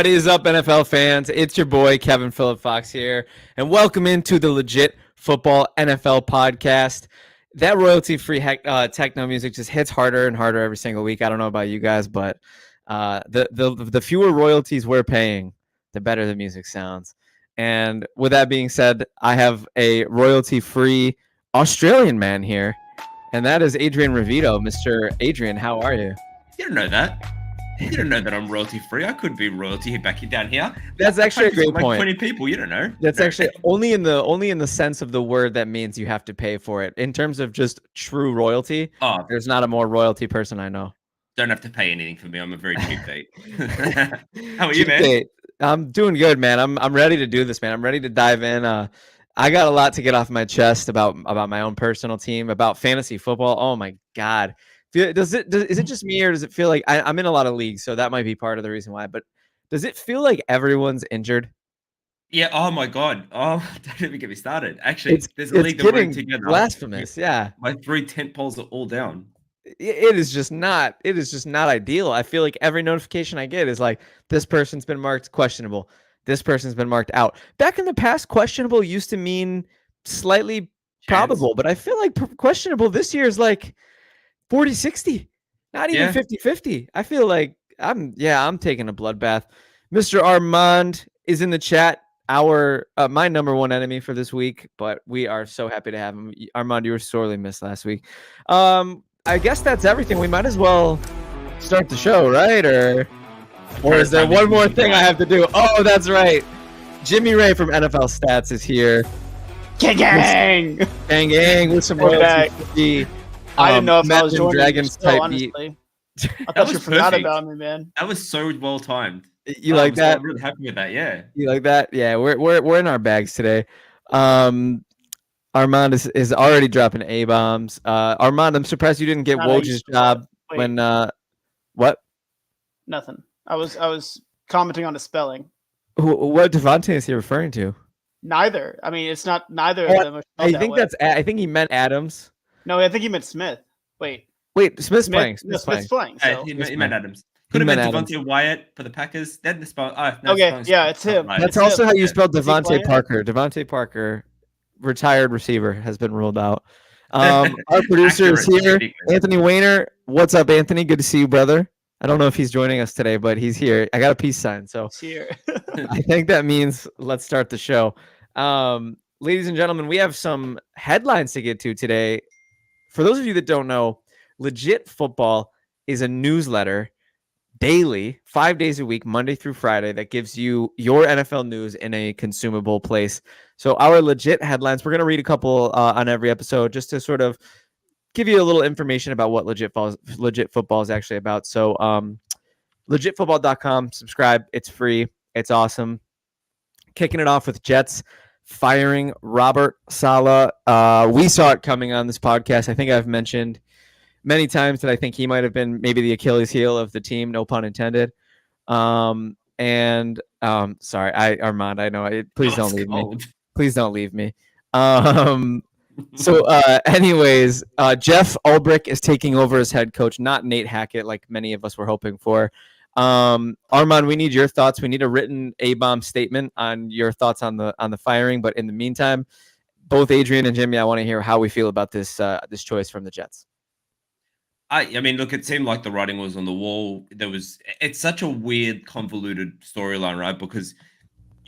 What is up, NFL fans? It's your boy, Kevin Phillip Fox here, and welcome into the Legit Football NFL podcast. That royalty-free techno music just hits harder and harder every single week. I don't know about you guys, but the fewer royalties we're paying, the better the music sounds. And with that being said, I have a royalty-free Australian man here, and that is Adrian Revito. Mr. Adrian, how are you? You don't know that. You don't know that I'm royalty free. I could be royalty back down here. That's actually a great point. 20 people. You don't know. That's actually only in the sense of the word that means you have to pay for it. In terms of just true royalty, there's not a more royalty person I know. Don't have to pay anything for me. I'm a very cheap date. How are you, man? Date. I'm doing good, man. I'm ready to do this, man. I'm ready to dive in. I got a lot to get off my chest about my own personal team, about fantasy football. Oh my God. Is it just me, or does it feel like I'm in a lot of leagues, so that might be part of the reason why, but does it feel like everyone's injured? Yeah. Oh my God. Oh, don't even get me started. Actually, there's a league that we're in together. Blasphemous. Yeah. My 3 tent poles are all down. It is just not ideal. I feel like every notification I get is like, this person's been marked questionable. This person's been marked out. Back in the past, questionable used to mean slightly probable, but I feel like questionable this year is like 40-60, not even 50-50. I feel like I'm taking a bloodbath. Mr. Armand is in the chat, my number one enemy for this week, but we are so happy to have him. Armand, you were sorely missed last week. I guess that's everything. We might as well start the show, right? Or is there one more thing I have to do? Oh, that's right. Jimmy Ray from NFL Stats is here. Gang with some royalty. I didn't know if I was joining Dragons still, type honestly. beat. I thought you forgot about me, man. That was so well timed. You like that? I'm really happy with that. Yeah. You like that? Yeah, we're in our bags today. Armand is already dropping A-bombs. Armand, I'm surprised you didn't get Woj's job when what? Nothing. I was commenting on the spelling. What Devontae is he referring to? Neither. I mean, it's not neither of them. I think he meant Adams. No, I think he meant Smith. Wait, Smith's playing. Smith's playing. So. He meant Adams. Could have meant Devontae Wyatt for the Packers. Then the spell. It's him. Right. That's also how you spell Devontae Parker. Devontae Parker, retired receiver, has been ruled out. Our producer is here, Anthony Weiner. What's up, Anthony? Good to see you, brother. I don't know if he's joining us today, but he's here. I got a peace sign, so here. I think that means let's start the show. Ladies and gentlemen, we have some headlines to get to today. For those of you that don't know, Legit Football is a newsletter daily, 5 days a week, Monday through Friday, that gives you your NFL news in a consumable place. So our Legit headlines, we're going to read a couple on every episode just to sort of give you a little information about what Legit Football is actually about. So legitfootball.com, subscribe. It's free. It's awesome. Kicking it off with Jets firing Robert Saleh. We saw it coming on this podcast. I think I've mentioned many times that I think he might have been maybe the Achilles heel of the team, no pun intended. Sorry, Armand, I know. Please don't leave me. Please don't leave me. Anyways, Jeff Ulbrich is taking over as head coach, not Nate Hackett, like many of us were hoping for. Armand, we need your thoughts. We need a written A-bomb statement on your thoughts on the firing. But in the meantime, both Adrian and Jimmy, I want to hear how we feel about this choice from the Jets. I mean, look, it seemed like the writing was on the wall. It's such a weird, convoluted storyline, right? Because,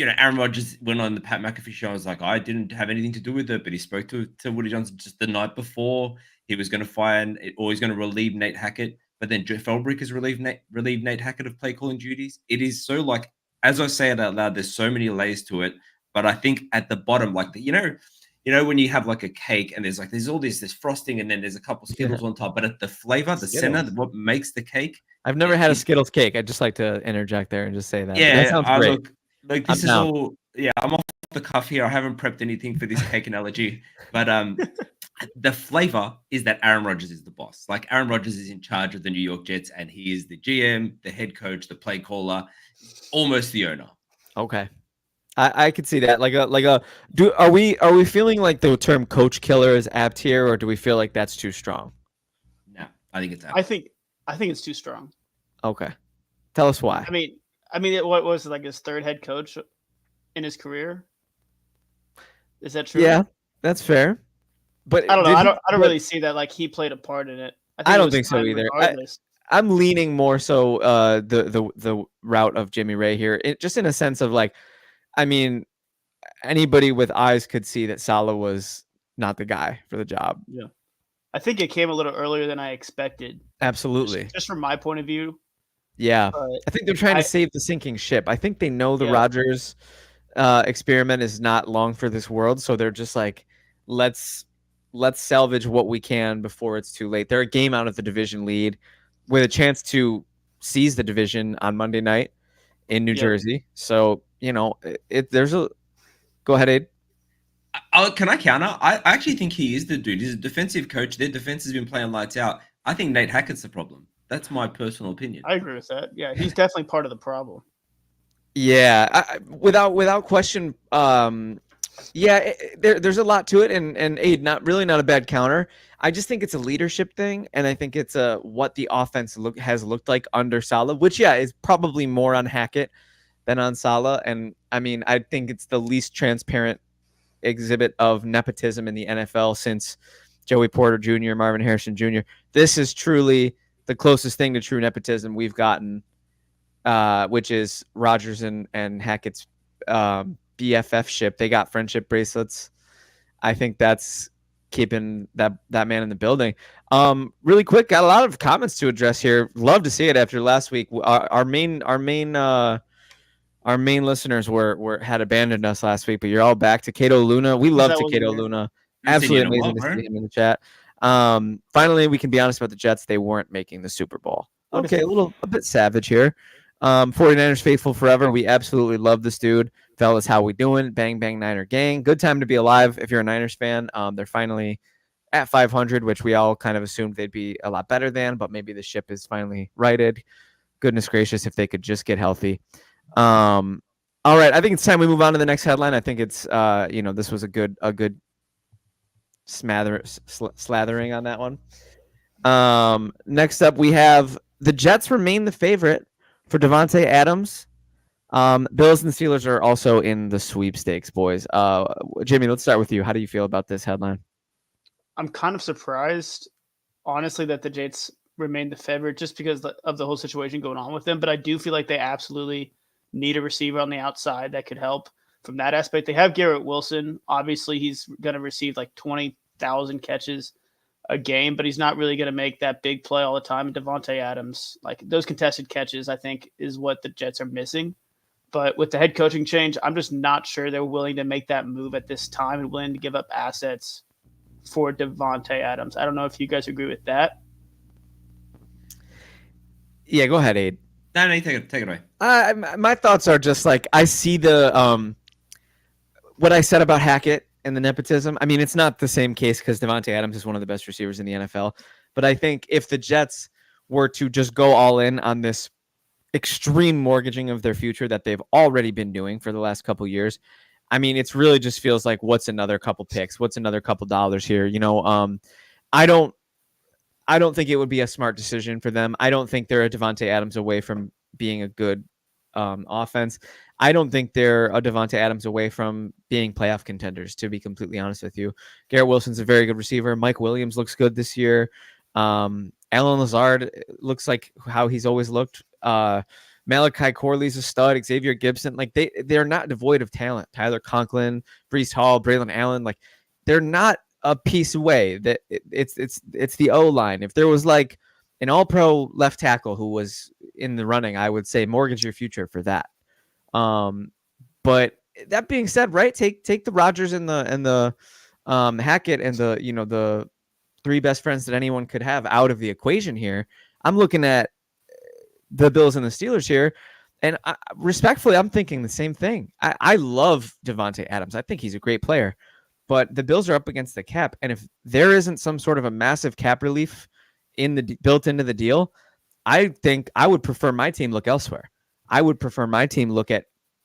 Aaron Rodgers went on the Pat McAfee show. I was like, I didn't have anything to do with it, but he spoke to Woody Johnson just the night before. He was going to fire or he's going to relieve Nate Hackett. But then Jeff Ulbrich has relieved Nate Hackett of play calling duties. It is so like, as I say it out loud, there's so many layers to it. But I think at the bottom, like when you have like a cake and there's all this frosting and then there's a couple Skittles on top, but at the flavor, the center, what makes the cake. I've never had a Skittles cake. I'd just like to interject there and just say that. Yeah, that sounds great. Look, this is all. Yeah, I'm off the cuff here. I haven't prepped anything for this cake analogy, but the flavor is that Aaron Rodgers is the boss. Like Aaron Rodgers is in charge of the New York Jets, and he is the GM, the head coach, the play caller, almost the owner. Okay, I could see that. Are we feeling like the term coach killer is apt here, or do we feel like that's too strong? No, I think it's apt. I think it's too strong. Okay, tell us why. I mean, I mean, what was it, like his third head coach in his career? Is that true? Yeah, that's fair. But I don't know. did he, I don't but really see that like he played a part in it. I think I it don't was think so fine either. regardless. I'm leaning more so the route of Jimmy Ray here, just in a sense of like, I mean, anybody with eyes could see that Salah was not the guy for the job. Yeah. I think it came a little earlier than I expected. Absolutely. Just from my point of view. Yeah. But I think they're trying to I save the sinking ship. I think they know the Yeah. Rodgers experiment is not long for this world, so they're just like, let's salvage what we can before it's too late. They're a game out of the division lead with a chance to seize the division on Monday night in New Yep. Jersey. So, you know, there's a go ahead, Aid. Can I counter? I actually think he is the dude. He's a defensive coach. Their defense has been playing lights out. I think Nate Hackett's the problem. That's my personal opinion. I agree with that. Yeah, he's definitely part of the problem. Yeah, without question. Yeah, there's a lot to it, and Aid, not a bad counter. I just think it's a leadership thing, and I think it's what the offense has looked like under Salah, which is probably more on Hackett than on Salah. And I mean, I think it's the least transparent exhibit of nepotism in the NFL since Joey Porter Jr., Marvin Harrison Jr. This is truly the closest thing to true nepotism we've gotten, which is Rodgers and Hackett's BFF ship. They got friendship bracelets. I think that's keeping that man in the building. Really quick, got a lot of comments to address here. Love to see it after last week. Our main listeners had abandoned us last week, but you're all back. Takedo Luna. We love Takedo Luna. Absolutely amazing to see him in the chat. Finally, we can be honest about the Jets. They weren't making the Super Bowl. Okay, a bit savage here. 49ers faithful forever. We absolutely love this dude. Fellas, how we doing? Bang, bang, Niner gang. Good time to be alive if you're a Niners fan. They're finally at 500, which we all kind of assumed they'd be a lot better than, but maybe the ship is finally righted. Goodness gracious, if they could just get healthy. All right, I think it's time we move on to the next headline. I think it's this was a good slathering on that one. Next up, we have the Jets remain the favorite for Davante Adams. Bills and Steelers are also in the sweepstakes, boys. Jimmy, let's start with you. How do you feel about this headline? I'm kind of surprised, honestly, that the Jets remain the favorite just because of the whole situation going on with them. But I do feel like they absolutely need a receiver on the outside that could help from that aspect. They have Garrett Wilson. Obviously, he's going to receive like 20,000 catches a game, but he's not really going to make that big play all the time. And Davante Adams, like those contested catches, I think is what the Jets are missing. But with the head coaching change, I'm just not sure they're willing to make that move at this time and willing to give up assets for Davante Adams. I don't know if you guys agree with that. Yeah, go ahead, Aid. No, you take it away. My thoughts are just like I see the what I said about Hackett and the nepotism. I mean, it's not the same case because Davante Adams is one of the best receivers in the NFL. But I think if the Jets were to just go all in on this extreme mortgaging of their future that they've already been doing for the last couple years, I mean, it's really just feels like what's another couple picks? What's another couple dollars here? I don't think it would be a smart decision for them. I don't think they're a Davante Adams away from being a good offense. I don't think they're a Davante Adams away from being playoff contenders, to be completely honest with you. Garrett Wilson's a very good receiver. Mike Williams looks good this year. Alan Lazard looks like how he's always looked. Malachi Corley's a stud. Xavier Gibson, like they're not devoid of talent. Tyler Conklin, Breece Hall, Braylon Allen, like they're not a piece away. That it's the O line. If there was like an All-Pro left tackle who was in the running, I would say mortgage your future for that. But that being said, right, take the Rodgers and the Hackett and the three best friends that anyone could have out of the equation here. I'm looking at the Bills and the Steelers here, and respectfully, I'm thinking the same thing. I love Davante Adams. I think he's a great player, but the Bills are up against the cap, and if there isn't some sort of a massive cap relief built into the deal, I think I would prefer my team look elsewhere. I would prefer my team look at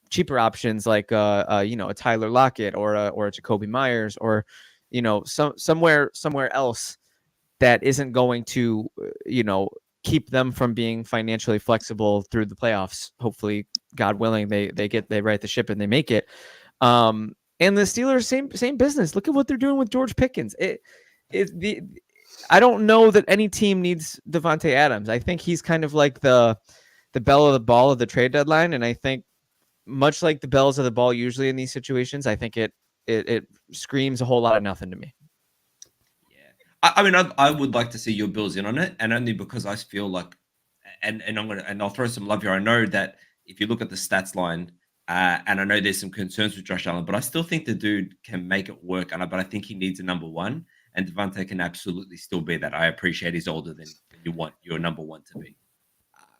cheaper options like a Tyler Lockett or a Jacoby Myers or somewhere else that isn't going to keep them from being financially flexible through the playoffs, hopefully God willing, they right the ship and they make it. And the Steelers, same business. Look at what they're doing with George Pickens. I don't know that any team needs Devontae Adams. I think he's kind of like the belle of the ball of the trade deadline, and I think much like the bells of the ball usually in these situations, I think it screams a whole lot of nothing to me. I mean, I would like to see your Bills in on it, and only because I feel like, and I'll throw some love here. I know that if you look at the stats line, and I know there's some concerns with Josh Allen, but I still think the dude can make it work. But I think he needs a number one, and Devontae can absolutely still be that. I appreciate he's older than you want your number one to be.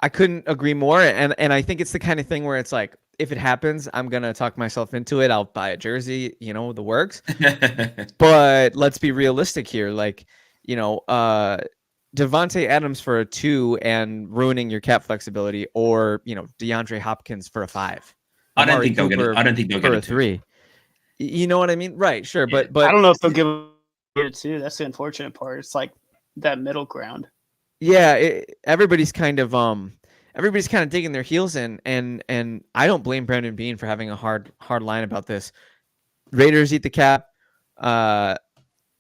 I couldn't agree more, and I think it's the kind of thing where it's like, if it happens, I'm gonna talk myself into it. I'll buy a jersey, the works. But let's be realistic here. Like, Devontae Adams for a 2 and ruining your cap flexibility, or DeAndre Hopkins for a 5. I don't think they'll get a 3. You know what I mean? Right? Sure, Yeah. but I don't know if they'll give it a 2. That's the unfortunate part. It's like that middle ground. Yeah, everybody's kind of digging their heels in, and I don't blame Brandon Beane for having a hard line about this. Raiders eat the cap.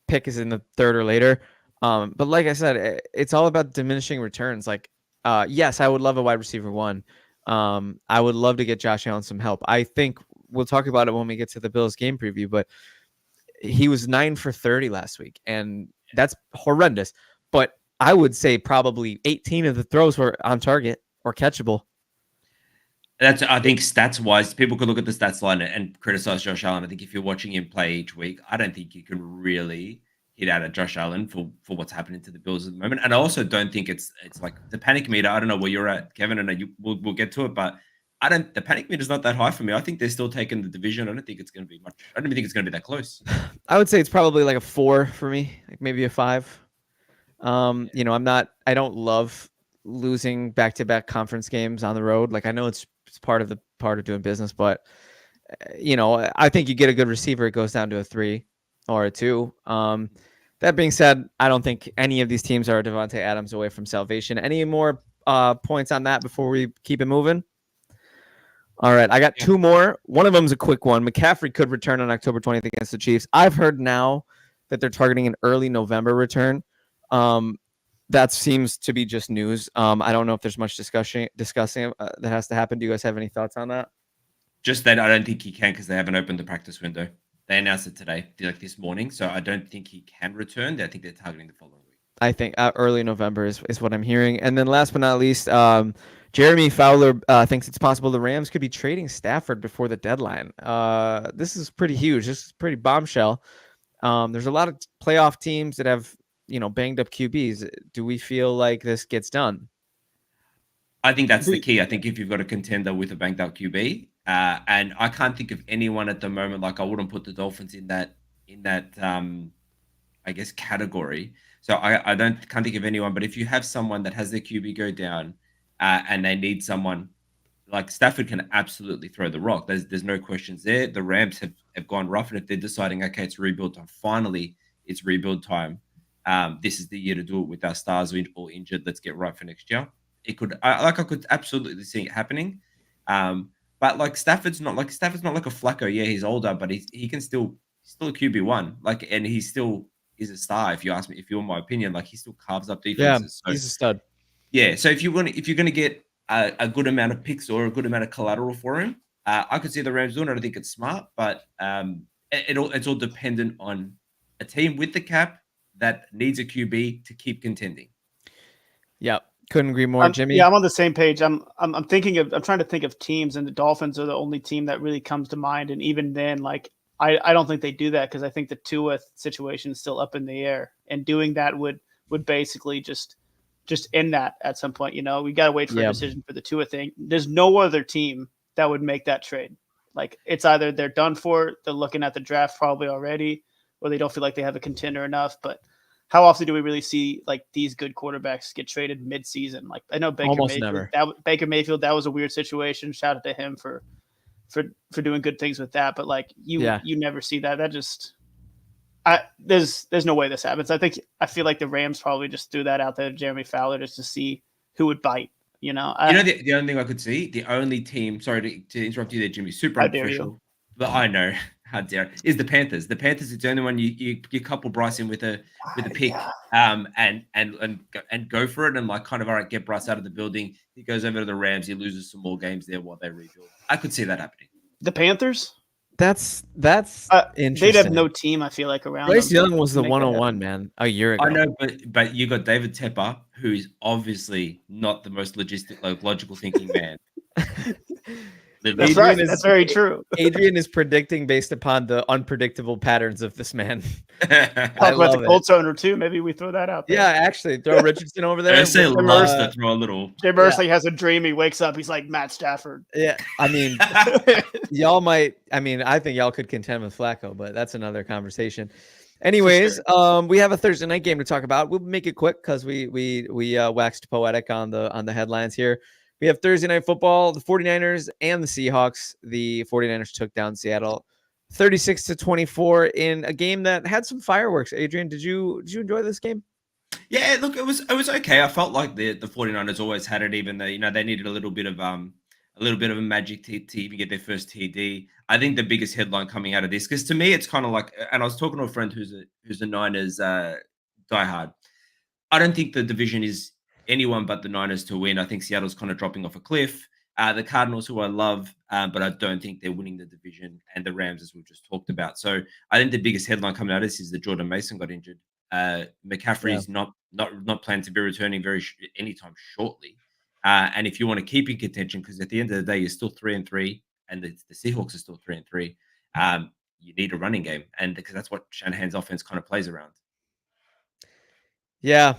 Pick is in the 3rd or later. But like I said, it's all about diminishing returns. Like, yes, I would love a wide receiver 1. I would love to get Josh Allen some help. I think we'll talk about it when we get to the Bills game preview, but he was 9 for 30 last week, and that's horrendous. But I would say probably 18 of the throws were on target or catchable. I think stats wise, people could look at the stats line and criticize Josh Allen. I think if you're watching him play each week, I don't think you can really hit out at Josh Allen for what's happening to the Bills at the moment. And I also don't think it's like the panic meter. I don't know where you're at, Kevin, and we'll get to it, but the panic meter is not that high for me. I think they're still taking the division. I don't think it's going to be much. I don't even think it's going to be that close. I would say it's probably like a 4 for me, like maybe a 5. I don't love losing back-to-back conference games on the road. Like, I know it's part of doing business, but I think you get a good receiver, it goes down to a 3 or a 2. That being said, I don't think any of these teams are Devontae Adams away from salvation. Any more points on that before we keep it moving? All right, I got 2 more. One of them is a quick one. McCaffrey could return on October 20th against the Chiefs. I've heard now that they're targeting an early November return. That seems to be just news. I don't know if there's much discussing that has to happen. Do you guys have any thoughts on that? Just that I don't think he can because they haven't opened the practice window. They announced it today, like this morning. So I don't think he can return. I think they're targeting the following week. I think early November is what I'm hearing. And then last but not least, Jeremy Fowler thinks it's possible the Rams could be trading Stafford before the deadline. This is pretty huge. This is pretty bombshell. There's a lot of playoff teams that have banged up QBs. Do we feel like this gets done? I think that's the key. I think if you've got a contender with a banged up QB, and I can't think of anyone at the moment. Like, I wouldn't put the Dolphins in that I guess category. So I can't think of anyone. But if you have someone that has their QB go down, and they need someone like Stafford, can absolutely throw the rock. There's no questions there. The Rams have gone rough, and if they're deciding, okay, it's rebuild time. Finally, it's rebuild time. This is the year to do it with our stars all injured. Let's get right for next year. I could absolutely see it happening. But like Stafford's not like a Flacco. Yeah, he's older, but he can still a QB1. Like, and he still is a star. If you ask me, if you want my opinion, like, he still carves up defenses. Yeah, he's a stud. Yeah. So if you're going to get a good amount of picks or a good amount of collateral for him, I could see the Rams doing it. I think it's smart, but it's all dependent on a team with the cap that needs a QB to keep contending. Yeah, couldn't agree more, Jimmy. Yeah, I'm on the same page. I'm trying to think of teams, and the Dolphins are the only team that really comes to mind. And even then, like, I don't think they do that, because I think the Tua situation is still up in the air, and doing that would basically just end that at some point. We got to wait for a decision for the Tua thing. There's no other team that would make that trade. Like, it's either they're done for, they're looking at the draft probably already, or they don't feel like they have a contender enough. But how often do we really see like these good quarterbacks get traded mid-season? Like, I know Baker Mayfield, that was a weird situation. Shout out to him for doing good things with that. But like, you never see that. That just, there's no way this happens. I feel like the Rams probably just threw that out there to Jeremy Fowler just to see who would bite. You know, The only thing I could see, the only team, sorry to interrupt you there, Jimmy, super How dare you. unprofessional, but I know, how dare, is the Panthers. The Panthers is the only one you couple Bryce in with a pick, and go for it, and like kind of, all right, get Bryce out of the building. He goes over to the Rams, he loses some more games there while they rebuild. I could see that happening. the Panthers, That's interesting. they'd have no team. I feel like around. Bryce them Young was the to make that 101 man a year ago. I know, but you got David Tepper, who's obviously not the most logical thinking man. That's Adrian right. is- That's very true. Adrian is predicting based upon the unpredictable patterns of this man. Talk about love the it. Colts owner too. Maybe we throw that out there. Yeah, actually, throw Richardson over there. Say with, loves to throw a little. Jay Mersley has a dream. He wakes up. He's like Matt Stafford. yeah, I mean, y'all might. I mean, I think y'all could contend with Flacco, but that's another conversation. Anyways, we have a Thursday night game to talk about. We'll make it quick because we waxed poetic on the headlines here. We have Thursday night football, the 49ers and the Seahawks. The 49ers took down Seattle 36-24 in a game that had some fireworks. Adrian, did you enjoy this game? Yeah, look, it was okay. I felt like the 49ers always had it, even though they needed a little bit of a magic to even get their first TD. I think the biggest headline coming out of this, because to me it's kind of like, and I was talking to a friend who's a Niners diehard. I don't think the division is anyone but the Niners to win. I think Seattle's kind of dropping off a cliff. The Cardinals, who I love, but I don't think they're winning the division, and the Rams, as we've just talked about. So I think the biggest headline coming out of this is that Jordan Mason got injured. McCaffrey's not planning to be returning anytime shortly. And if you want to keep in contention, because at the end of the day, you're still 3-3, and the Seahawks are still 3-3. You need a running game, and because that's what Shanahan's offense kind of plays around. Yeah,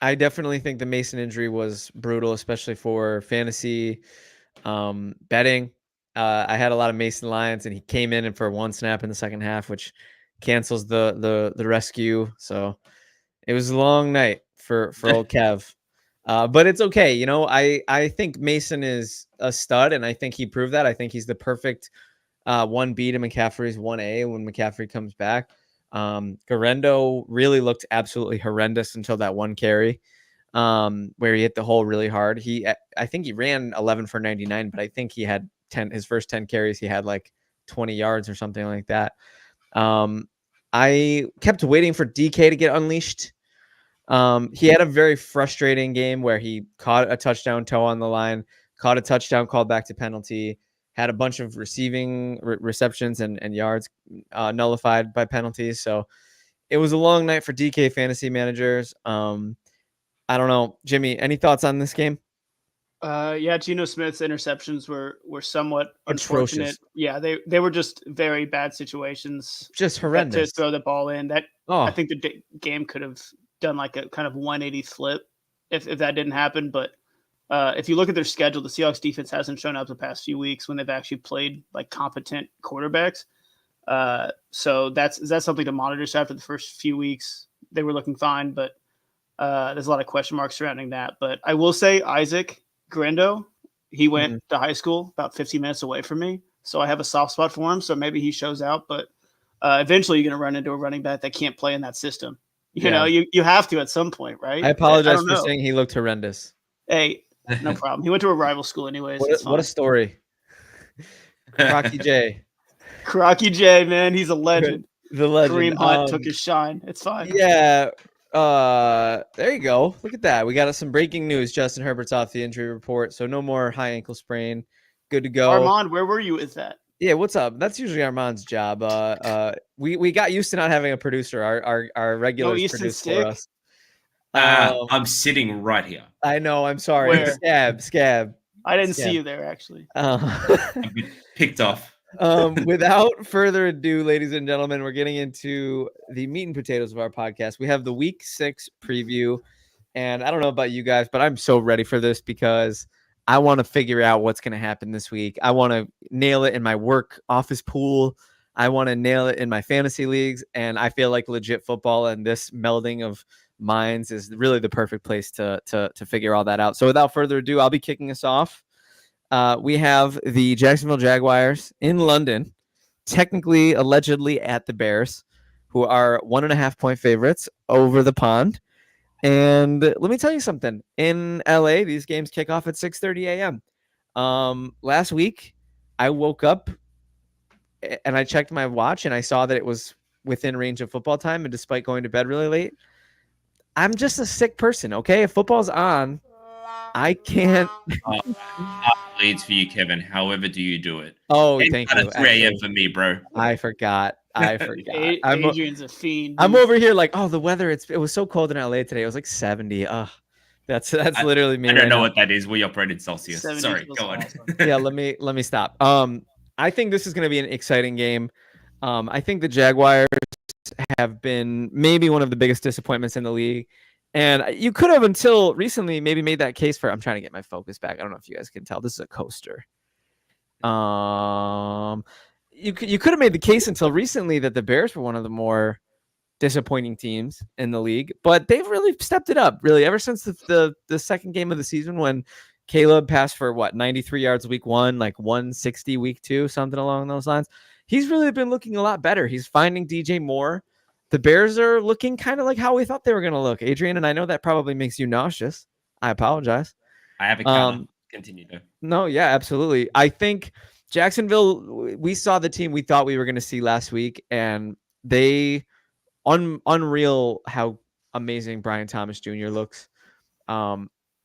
I definitely think the Mason injury was brutal, especially for fantasy betting. I had a lot of Mason Lions, and he came in and for one snap in the second half, which cancels the rescue. So it was a long night for old Kev. But it's okay. You know, I think Mason is a stud, and I think he proved that. I think he's the perfect 1B to McCaffrey's 1A when McCaffrey comes back. Garendo really looked absolutely horrendous until that one carry where he hit the hole really hard. I think he ran 11 for 99, but I think he had his first 10 carries. He had like 20 yards or something like that. I kept waiting for DK to get unleashed. He had a very frustrating game where he caught a touchdown toe on the line, caught a touchdown called back to penalty, had a bunch of receiving receptions and yards nullified by penalties. So it was a long night for DK fantasy managers. I don't know, Jimmy, any thoughts on this game? Yeah, Geno Smith's interceptions were somewhat Atrocious. unfortunate. Yeah, they were just very bad situations. Just To horrendous. throw the ball in. I Oh, think the game could have done like a kind of 180 flip if that didn't happen. But if you look at their schedule, the Seahawks defense hasn't shown up the past few weeks when they've actually played like competent quarterbacks. So that's something to monitor. So after the first few weeks, they were looking fine, but there's a lot of question marks surrounding that. But I will say Isaac Grendo, he went to high school about 15 minutes away from me. So I have a soft spot for him. So maybe he shows out, but eventually you're going to run into a running back that can't play in that system. You know, you have to at some point, right? I apologize don't for know. saying he looked horrendous. Hey, no problem. He went to a rival school anyways. What a story. Crocky J, Crocky J, man. He's a legend. the legend. Kareem Hunt took his shine. It's fine. Yeah. There you go. Look at that. We got some breaking news. Justin Herbert's off the injury report, so no more high ankle sprain. Good to go. Armand, where were you with that? Yeah, what's up? That's usually Armand's job. We got used to not having a producer. Our regulars Easton produce Stick? for us. I'm sitting right here. I know. I'm sorry. Where? Scab. I didn't Yeah. see you there actually. I've been picked off. Without further ado, ladies and gentlemen, we're getting into the meat and potatoes of our podcast. We have the Week 6 preview, and I don't know about you guys, but I'm so ready for this because I want to figure out what's going to happen this week. I want to nail it in my work office pool. I want to nail it in my fantasy leagues, and I feel like legit football and this melding of minds is really the perfect place to figure all that out. So without further ado, I'll be kicking us off. We have the Jacksonville Jaguars in London, technically, allegedly at the Bears, who are 1.5 point favorites over the pond. And let me tell you something. In LA, these games kick off at 6:30 a.m. Last week, I woke up and I checked my watch and I saw that it was within range of football time. And despite going to bed really late, I'm just a sick person. Okay, if football's on, I can't. Leads for you, Kevin. However, do you do it? Oh, It's thank kind you. of 3 a.m. Actually, for me, bro. I forgot. I'm Adrian's a fiend. I'm dude. over here like, oh, the weather. It was so cold in LA today. It was like 70. Ugh, that's literally me. I don't right know now. what that is. We operate in Celsius. 70 Sorry, feels go on. awesome. Yeah, let me stop. I think this is going to be an exciting game. I think the Jaguars have been maybe one of the biggest disappointments in the league. And you could have until recently maybe made that case for. I'm trying to get my focus back. I don't know if you guys can tell. This is a coaster. You could have made the case until recently that the Bears were one of the more disappointing teams in the league, but they've really stepped it up. Really, ever since the second game of the season when Caleb passed for 93 yards week 1, like 160 week 2, something along those lines. He's really been looking a lot better. He's finding DJ Moore. The Bears are looking kind of like how we thought they were going to look, Adrian, and I know that probably makes you nauseous. I apologize. I have a counter. Continue though. No, yeah, absolutely. I think Jacksonville, we saw the team we thought we were going to see last week, and they unreal how amazing Brian Thomas Jr. looks.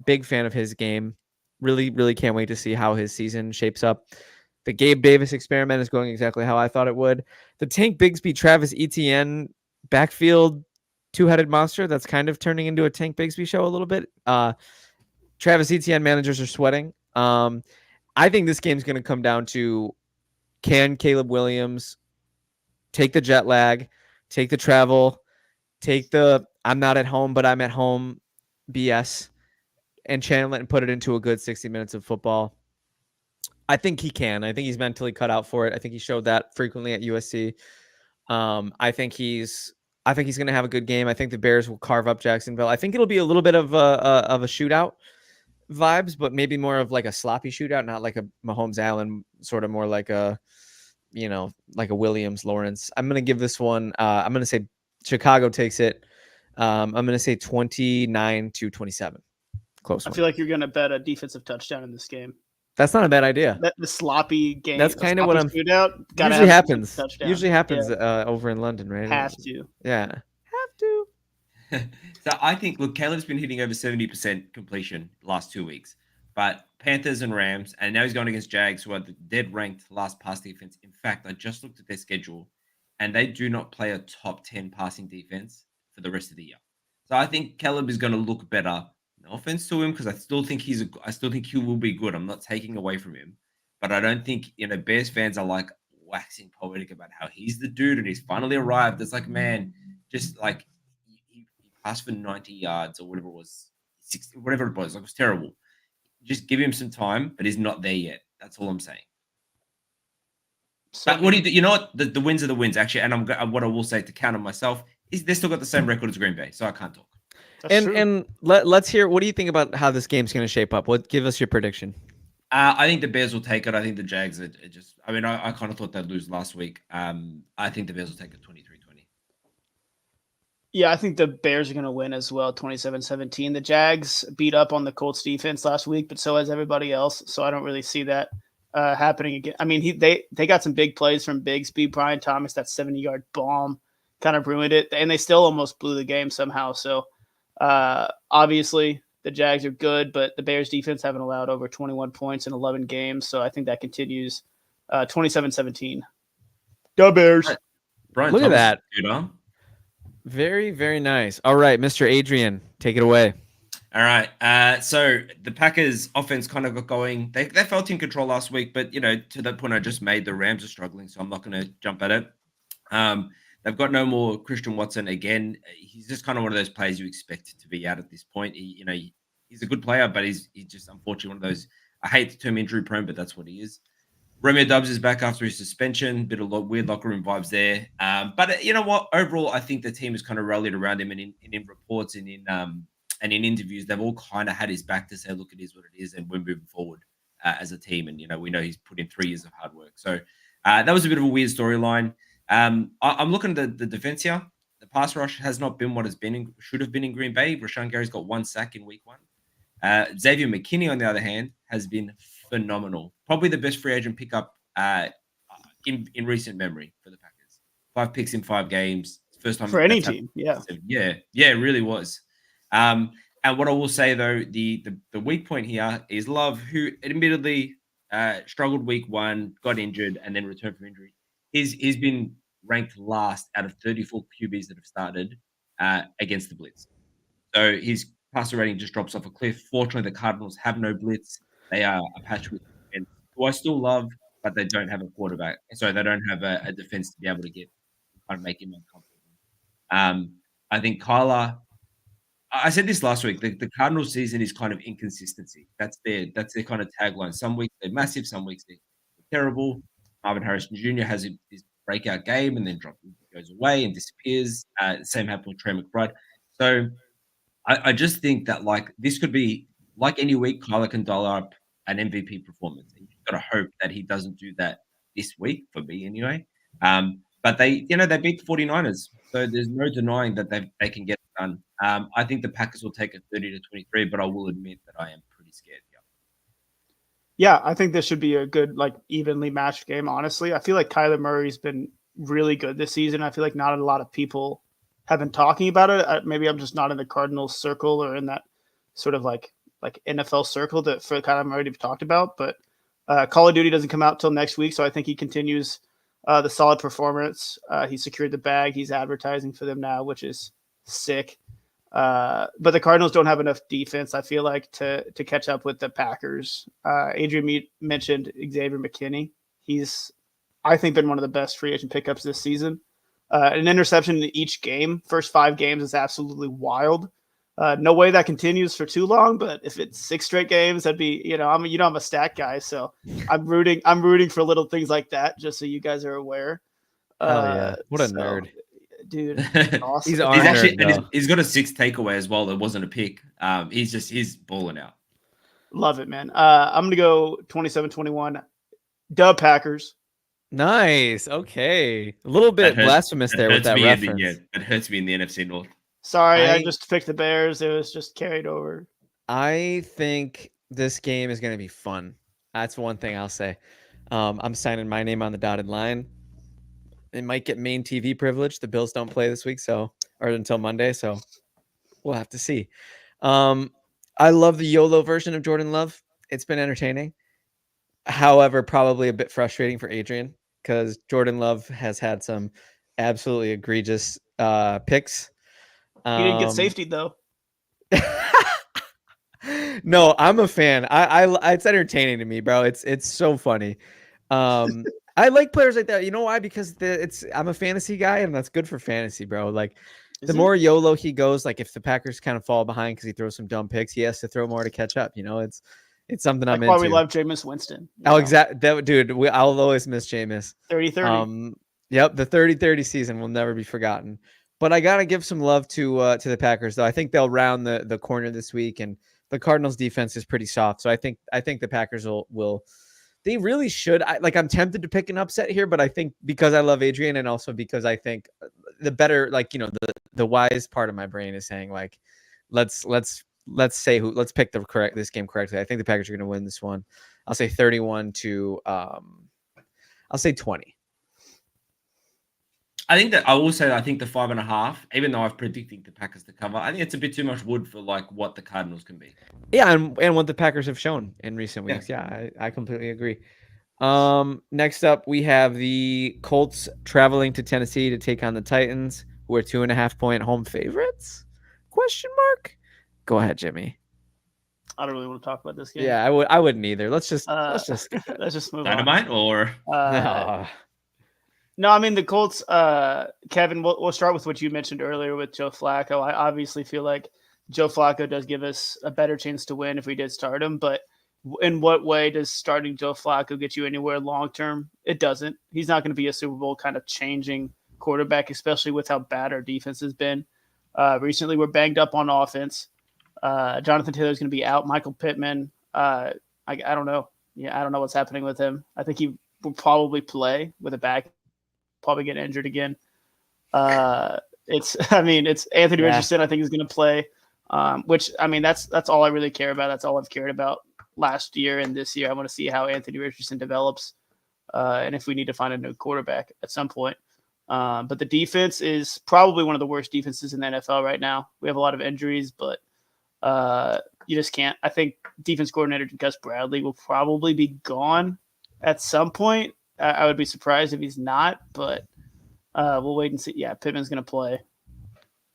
Big fan of his game. Really, really can't wait to see how his season shapes up. The Gabe Davis experiment is going exactly how I thought it would. The Tank Bigsby, Travis Etienne backfield two-headed monster that's kind of turning into a Tank Bigsby show a little bit. Travis Etienne managers are sweating. I think this game's going to come down to, can Caleb Williams take the jet lag, take the travel, take the I'm not at home, but I'm at home BS, and channel it and put it into a good 60 minutes of football? I think he can. I think he's mentally cut out for it. I think he showed that frequently at USC. I think he's going to have a good game. I think the Bears will carve up Jacksonville. I think it'll be a little bit of a shootout vibes, but maybe more of like a sloppy shootout, not like a Mahomes Allen, sort of more like a, like a Williams Lawrence. I'm going to give this one. I'm going to say Chicago takes it. I'm going to say 29-27. Close one. I feel like you're going to bet a defensive touchdown in this game. That's not a bad idea. The sloppy game. That's kind of what I'm. Shootout, usually happens. Over in London, right? Have to. Yeah. Have to. So I think, look, Caleb's been hitting over 70% completion the last 2 weeks, but Panthers and Rams, and now he's going against Jags, who are the dead ranked last pass defense. In fact, I just looked at their schedule, and they do not play a top 10 passing defense for the rest of the year. So I think Caleb is going to look better. No offense to him, because I still think he will be good. I'm not taking away from him, but I don't think Bears fans are like waxing poetic about how he's the dude and he's finally arrived. It's like, man, just like he passed for 90 yards or whatever it was, 60, whatever it was. Like, it was terrible. Just give him some time, but he's not there yet. That's all I'm saying. But what do you do? You know what? The wins are the wins, actually. And what I will say to counter myself is they still got the same record as Green Bay, so I can't talk. And let's hear, what do you think about how this game's going to shape up? Give us your prediction. I think the Bears will take it. I think the Jags are just, I mean, I kind of thought they'd lose last week. I think the Bears will take it 23-20. Yeah, I think the Bears are going to win as well, 27-17. The Jags beat up on the Colts defense last week, but so has everybody else. So I don't really see that happening again. I mean, they got some big plays from Bigsby. Brian Thomas, that 70-yard bomb kind of ruined it, and they still almost blew the game somehow. So obviously the Jags are good, but the Bears defense haven't allowed over 21 points in 11 games. So I think that continues 27-17. Go Bears. Brian Look Thomas, at that. Dude, huh? Very, very nice. All right, Mr. Adrian, take it away. All right. So the Packers offense kind of got going. They felt in control last week, but to that point I just made, the Rams are struggling, so I'm not going to jump at it. They've got no more Christian Watson again. He's just kind of one of those players you expect to be out at this point. He's a good player, but he's just unfortunately one of those. I hate the term injury prone, but that's what he is. Romeo Doubs is back after his suspension. Bit of weird locker room vibes there. But you know what? Overall, I think the team has kind of rallied around him, and in reports and in interviews, they've all kind of had his back to say, "Look, it is what it is, and we're moving forward as a team." And we know he's put in 3 years of hard work. So that was a bit of a weird storyline. I'm looking at the defense here. The pass rush has not been what it's been should have been in Green Bay. Rashawn Gary's got 1 sack in week 1. Xavier McKinney, on the other hand, has been phenomenal. Probably the best free agent pickup in recent memory for the Packers. 5 picks in 5 games. First time for any team. Yeah. Yeah, it really was. And what I will say though, the weak point here is Love, who admittedly struggled week 1, got injured, and then returned from injury. He's been ranked last out of 34 QBs that have started against the blitz. So his passer rating just drops off a cliff. Fortunately, the Cardinals have no blitz. They are a patchwork defense, who I still love, but they don't have a quarterback. So they don't have a defense to be able to get kind of make him uncomfortable. I think Kyler. I said this last week. The Cardinals season is kind of inconsistency. That's their kind of tagline. Some weeks they're massive, some weeks they're terrible. Marvin Harrison Jr. has his breakout game and then goes away and disappears. Same happened with Trey McBride. So I just think that like this could be like any week, Kyler can dial up an MVP performance. And you've got to hope that he doesn't do that this week for me anyway. But they beat the 49ers. So there's no denying that they can get it done. I think the Packers will take it 30-23, but I will admit that I am pretty scared. Yeah, I think this should be a good, like, evenly matched game, honestly. I feel like Kyler Murray's been really good this season. I feel like not a lot of people have been talking about it. Maybe I'm just not in the Cardinals circle or in that sort of like NFL circle that for Kyler Murray to be talked about. But Call of Duty doesn't come out till next week, so I think he continues the solid performance. He secured the bag. He's advertising for them now, which is sick. But the Cardinals don't have enough defense, I feel like, to catch up with the Packers. Adrian mentioned Xavier McKinney. He's, I think, been one of the best free agent pickups this season. An interception in each game, first 5 games, is absolutely wild. No way that continues for too long, but if it's 6 straight games, that'd be, I'm a stat guy, so I'm rooting for little things like that, just so you guys are aware. Hell yeah. What a nerd. Dude, awesome. He's got a 6 takeaway as well. That wasn't a pick. He's balling out. Love it, man. I'm gonna go 27-21. Dub Packers. Nice. Okay. A little bit blasphemous there with that reference. It hurts me in the NFC North. Sorry, I just picked the Bears. It was just carried over. I think this game is going to be fun. That's one thing I'll say. I'm signing my name on the dotted line. It might get main TV privilege. The Bills don't play this week, or until Monday, so we'll have to see. I love the YOLO version of Jordan Love. It's been entertaining. However, probably a bit frustrating for Adrian because Jordan Love has had some absolutely egregious picks. He didn't get safety though. No, I'm a fan. I it's entertaining to me, bro. It's so funny. I like players like that. You know why? Because I'm a fantasy guy, and that's good for fantasy, bro. Like the more YOLO he goes, like if the Packers kind of fall behind because he throws some dumb picks, he has to throw more to catch up. It's something I'm into. That's why we love Jameis Winston. Exactly. Dude, I'll always miss Jameis. 30-30. Yep, the 30-30 season will never be forgotten. But I gotta give some love to the Packers, though. I think they'll round the corner this week, and the Cardinals' defense is pretty soft. So I think the Packers will. They really should. I'm tempted to pick an upset here, but I think because I love Adrian, and also because I think the better, the wise part of my brain is saying let's pick this game correctly. I think the Packers are going to win this one. I'll say 31 to I'll say 20. I think the 5.5, even though I've predicted the Packers to cover, I think it's a bit too much wood for what the Cardinals can be. Yeah, and what the Packers have shown in recent weeks. Yeah, I completely agree. Next up, we have the Colts traveling to Tennessee to take on the Titans, who are 2.5-point home favorites? ? Go ahead, Jimmy. I don't really want to talk about this game. Yeah, I wouldn't either. Let's just move Dynamite on. or No, I mean the Colts. Kevin, we'll start with what you mentioned earlier with Joe Flacco. I obviously feel like Joe Flacco does give us a better chance to win if we did start him. But in what way does starting Joe Flacco get you anywhere long term? It doesn't. He's not going to be a Super Bowl kind of changing quarterback, especially with how bad our defense has been. Recently, we're banged up on offense. Jonathan Taylor is going to be out. Michael Pittman. I don't know. Yeah, I don't know what's happening with him. I think he will probably play with a back. Probably get injured again. It's Anthony Yeah. Richardson. I think is going to play, which that's all I really care about. That's all I've cared about last year and this year. I want to see how Anthony Richardson develops, and if we need to find a new quarterback at some point. But the defense is probably one of the worst defenses in the NFL right now. We have a lot of injuries, but you just can't. I think defense coordinator Gus Bradley will probably be gone at some point. I would be surprised if he's not, but we'll wait and see. Yeah, Pittman's going to play.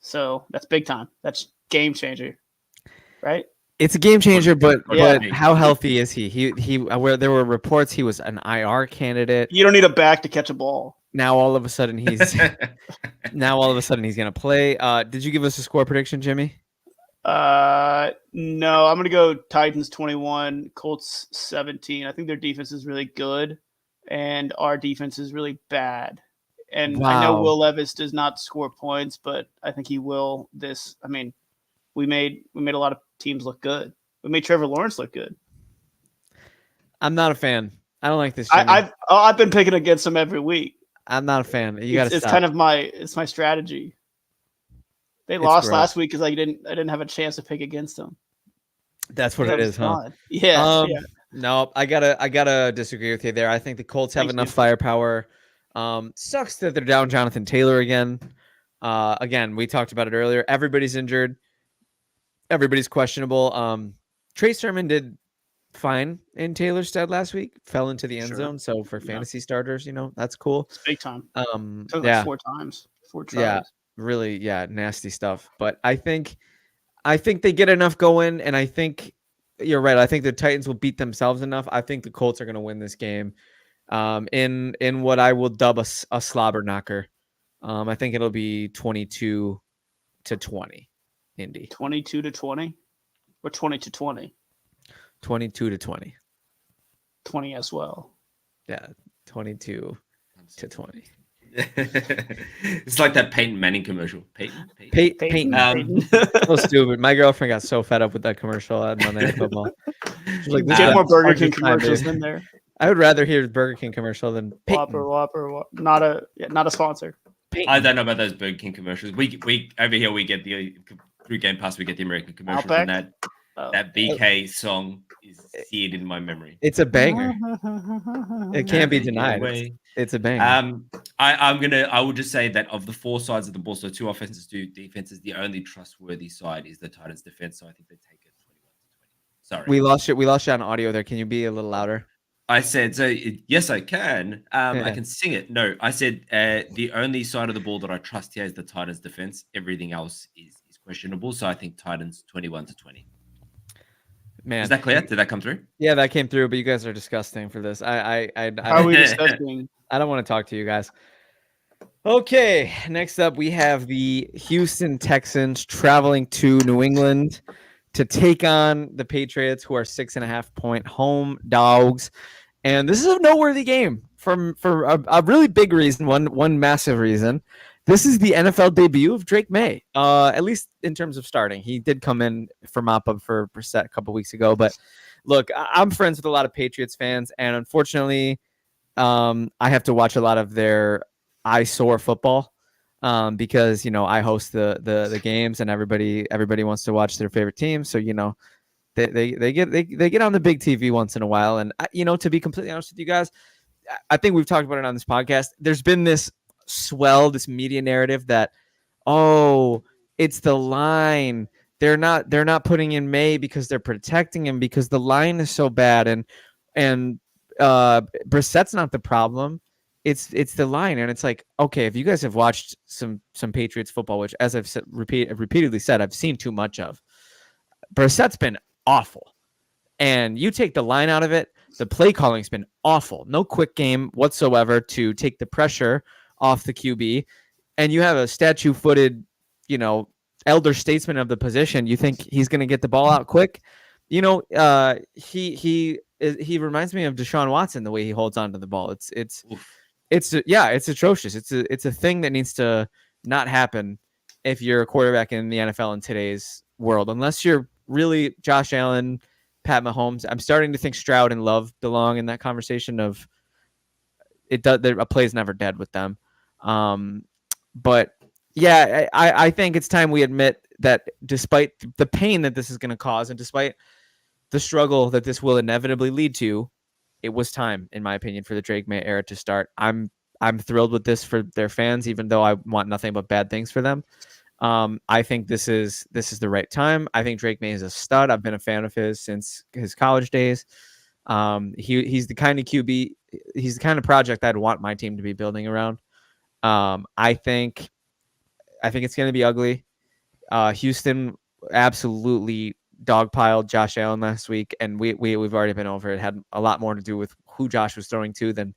So that's big time. That's game changer, right? It's a game changer, but Yeah. how healthy is he? He where there were reports he was an IR candidate. You don't need a back to catch a ball. Now all of a sudden he's gonna play. Did you give us a score prediction, Jimmy? No, I'm gonna go Titans 21, Colts 17. I think their defense is really good, and our defense is really bad. And I know Wow. Will Levis does not score points, but I think he will. We made a lot of teams look good. We made Trevor Lawrence look good. I'm not a fan. I don't like this. Jimmy. I've been picking against him every week. I'm not a fan. You got to It's stop. kind of my strategy. They It's lost gross. last week because I didn't have a chance to pick against them. That's what That it was is, huh? fun. Yeah, yeah. No, I gotta disagree with you there. I think the Colts have Thanks, enough dude. firepower. Sucks that they're down Jonathan Taylor again. Again, we talked about it earlier. Everybody's injured. Everybody's questionable. Trey Sermon did fine in Taylor's stead last week. Fell into the end Sure. zone. So for Yeah. fantasy starters, that's cool. It's big time. Took Yeah, like 4 times. 4 tries. Yeah. really, nasty stuff. But I think they get enough going, and I think you're right. I think the Titans will beat themselves enough. I think the Colts are going to win this game. In what I will dub a slobber knocker. I think it'll be 22-20, Indy. 22-20 or 20-20. 22-20. 20 as well. Yeah, 22-20. It's like that Peyton Manning commercial. Peyton. Peyton. So stupid. My girlfriend got so fed up with that commercial at Monday Night Football. She's like, Get "This more is Burger hard King this time, commercials babe." in there. I would rather hear the Burger King commercial than Peyton. Whopper. Not a sponsor. Peyton. I don't know about those Burger King commercials. We over here we get the through Game Pass we get the American commercials, and Outback? that BK song is seared in my memory. It's a banger. It can't be Nah, denied. no way. It's a banger. I will just say that of the 4 sides of the ball, so 2 offenses, 2 defenses, the only trustworthy side is the Titans defense. So I think they take it 21-20. Sorry. We lost you on audio there. Can you be a little louder? I said, yes, I can. I Yeah. can sing it. No, I said the only side of the ball that I trust here is the Titans defense. Everything else is questionable. So I think Titans 21-20. Man, Is that clear? Did that come through? Yeah, that came through, but you guys are disgusting for this. How are we discussing? I don't want to talk to you guys. Okay, next up we have the Houston Texans traveling to New England to take on the Patriots, who are 6.5-point home dogs. And this is a noteworthy game for a really big reason, one massive reason. This is the NFL debut of Drake May, at least in terms of starting. He did come in for mop-up for Brissett a couple weeks ago. But look, I'm friends with a lot of Patriots fans, and unfortunately, I have to watch a lot of their eyesore football because I host the games, and everybody wants to watch their favorite team. So they get on the big TV once in a while. And to be completely honest with you guys, I think we've talked about it on this podcast. There's been this media narrative that, it's the line. They're not putting in May because they're protecting him because the line is so bad, and Brissett's not the problem. It's the line. And it's like, okay, if you guys have watched some Patriots football, which as I've repeatedly said, I've seen too much of, Brissett's been awful. And you take the line out of it, the play calling's been awful. No quick game whatsoever to take the pressure off the QB, and you have a statue-footed, elder statesman of the position. You think he's going to get the ball out quick? He reminds me of Deshaun Watson, the way he holds on to the ball. It's atrocious. It's a thing that needs to not happen if you're a quarterback in the NFL in today's world, unless you're really Josh Allen, Pat Mahomes. I'm starting to think Stroud and Love belong in that conversation of a play is never dead with them. But Yeah, I think it's time we admit that despite the pain that this is going to cause and despite the struggle that this will inevitably lead to, it was time, in my opinion, for the Drake May era to start. I'm thrilled with this for their fans, even though I want nothing but bad things for them. I think this is the right time. I think Drake May is a stud. I've been a fan of his since his college days. He's the kind of QB. He's the kind of project I'd want my team to be building around. I think it's going to be ugly. Houston absolutely dogpiled Josh Allen last week, and we've already been over it. It had a lot more to do with who Josh was throwing to than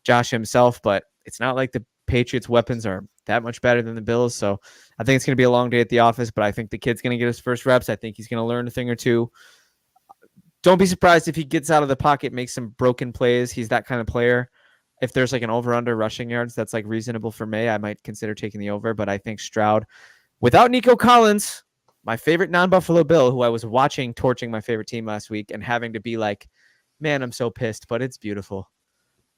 Josh himself, but it's not like the Patriots' weapons are that much better than the Bills. So I think it's going to be a long day at the office, but I think the kid's going to get his first reps. I think he's going to learn a thing or two. Don't be surprised if he gets out of the pocket, makes some broken plays. He's that kind of player. If there's like an over-under rushing yards that's like reasonable for May, I might consider taking the over, but I think Stroud, without Nico Collins, my favorite non-Buffalo Bill, who I was watching torching my favorite team last week and having to be like, man, I'm so pissed, but it's beautiful.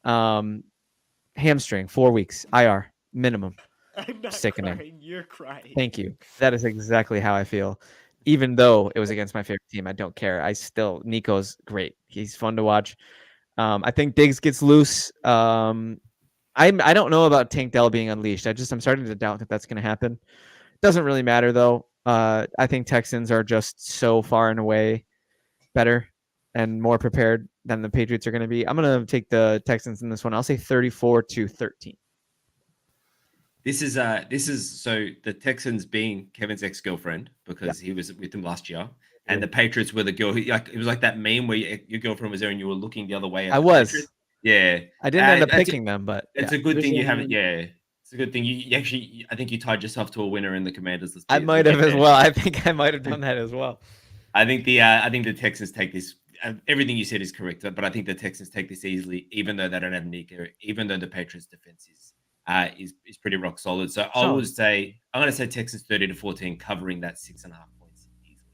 Hamstring, 4 weeks, IR, minimum. I'm not Sickening. crying. You're crying. Thank you. That is exactly how I feel. Even though it was against my favorite team, I don't care. Nico's great. He's fun to watch. I think Diggs gets loose. I don't know about Tank Dell being unleashed. I'm starting to doubt that that's going to happen. Doesn't really matter though. I think Texans are just so far and away better and more prepared than the Patriots are going to be. I'm going to take the Texans in this one. I'll say 34-13. This is so the Texans being Kevin's ex-girlfriend because he was with him last year, and the Patriots were the girl who, like, it was like that meme where your girlfriend was there and you were looking the other way. I was. Patriots. Yeah. I didn't end up picking them, but it's a good thing you haven't. Yeah, it's a good thing you actually. I think you tied yourself to a winner in the Commanders list. I might have as well. I think I might have done that as well. I think the Texans take this. Everything you said is correct, but I think the Texans take this easily, even though they don't have Nico, even though the Patriots defense is pretty rock solid. So I'm going to say Texans 30-14, covering that 6.5 points easily.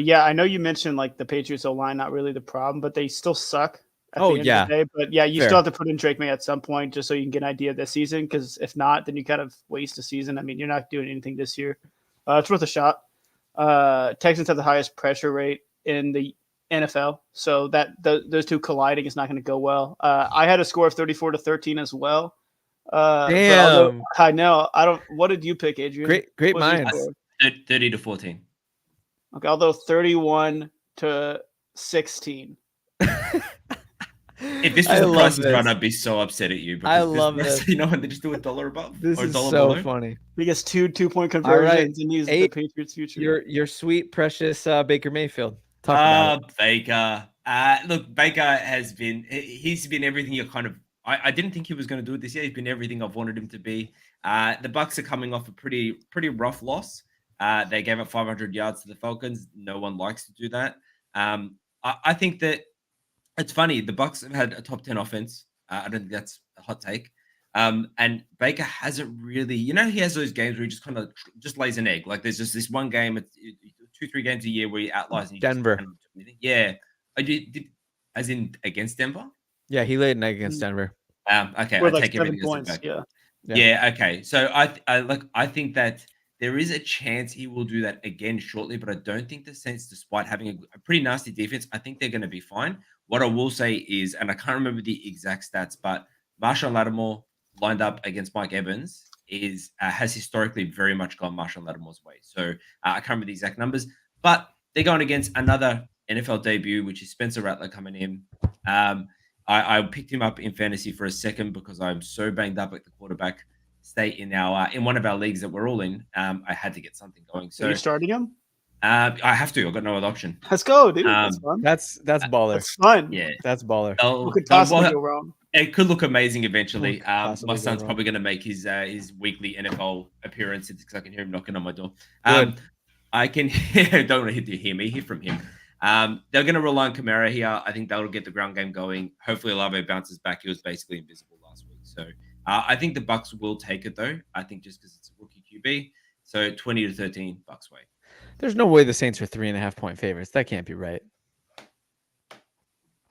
Yeah, I know you mentioned like the Patriots O-line not really the problem, but they still suck. At the end of the day. But yeah, you still have to put in Drake May at some point just so you can get an idea of this season. Because if not, then you kind of waste a season. I mean, you're not doing anything this year. It's worth a shot. Texans have the highest pressure rate in the NFL, so that those two colliding is not going to go well. I had a score of 34-13 as well. Damn, I know. I don't. What did you pick, Adrian? Great minds. 30-14. Okay, although 31-16. If this was the price run, I'd be so upset at you. I love this. You know, when they just do $1 above. This or is $1 so below. funny. He gets 2-point conversions and he's the Patriots' future. Your sweet, precious Baker Mayfield. Talk about it. Baker. Look, Baker has been. He's been everything you're kind of. I didn't think he was going to do it this year. He's been everything I've wanted him to be. The Bucs are coming off a pretty rough loss. They gave up 500 yards to the Falcons. No one likes to do that. I think that. It's funny. The Bucs have had a top 10 offense. I don't think that's a hot take. And Baker hasn't really, he has those games where he just kind of just lays an egg. Like there's just this one game, 2-3 games a year where he outlies. And Denver. Yeah. I did, as in against Denver? Yeah, he laid an egg against Denver. Okay. With I like take 7 everything points. back. Yeah. Okay. So I think that there is a chance he will do that again shortly, but I don't think the Saints, despite having a pretty nasty defense, I think they're going to be fine. What I will say is, and I can't remember the exact stats, but Marshawn Lattimore lined up against Mike Evans has historically very much gone Marshawn Lattimore's way. So I can't remember the exact numbers, but they're going against another NFL debut, which is Spencer Rattler coming in. I picked him up in fantasy for a second because I'm so banged up at the quarterback state in one of our leagues that we're all in. I had to get something going. So are you starting him? I have to. I've got no other option. Let's go, dude. That's fun. That's baller. That's fun. Yeah, that's baller. What could possibly go wrong? It could look amazing eventually. My son's probably going to make his weekly NFL appearance because I can hear him knocking on my door. I can don't want to hear me. Hear from him. They're going to rely on Kamara here. I think that'll get the ground game going. Hopefully, Olave bounces back. He was basically invisible last week, so I think the Bucs will take it though. I think just because it's a rookie QB. So 20-13 Bucs way. There's no way the Saints are 3.5 point favorites. That can't be right.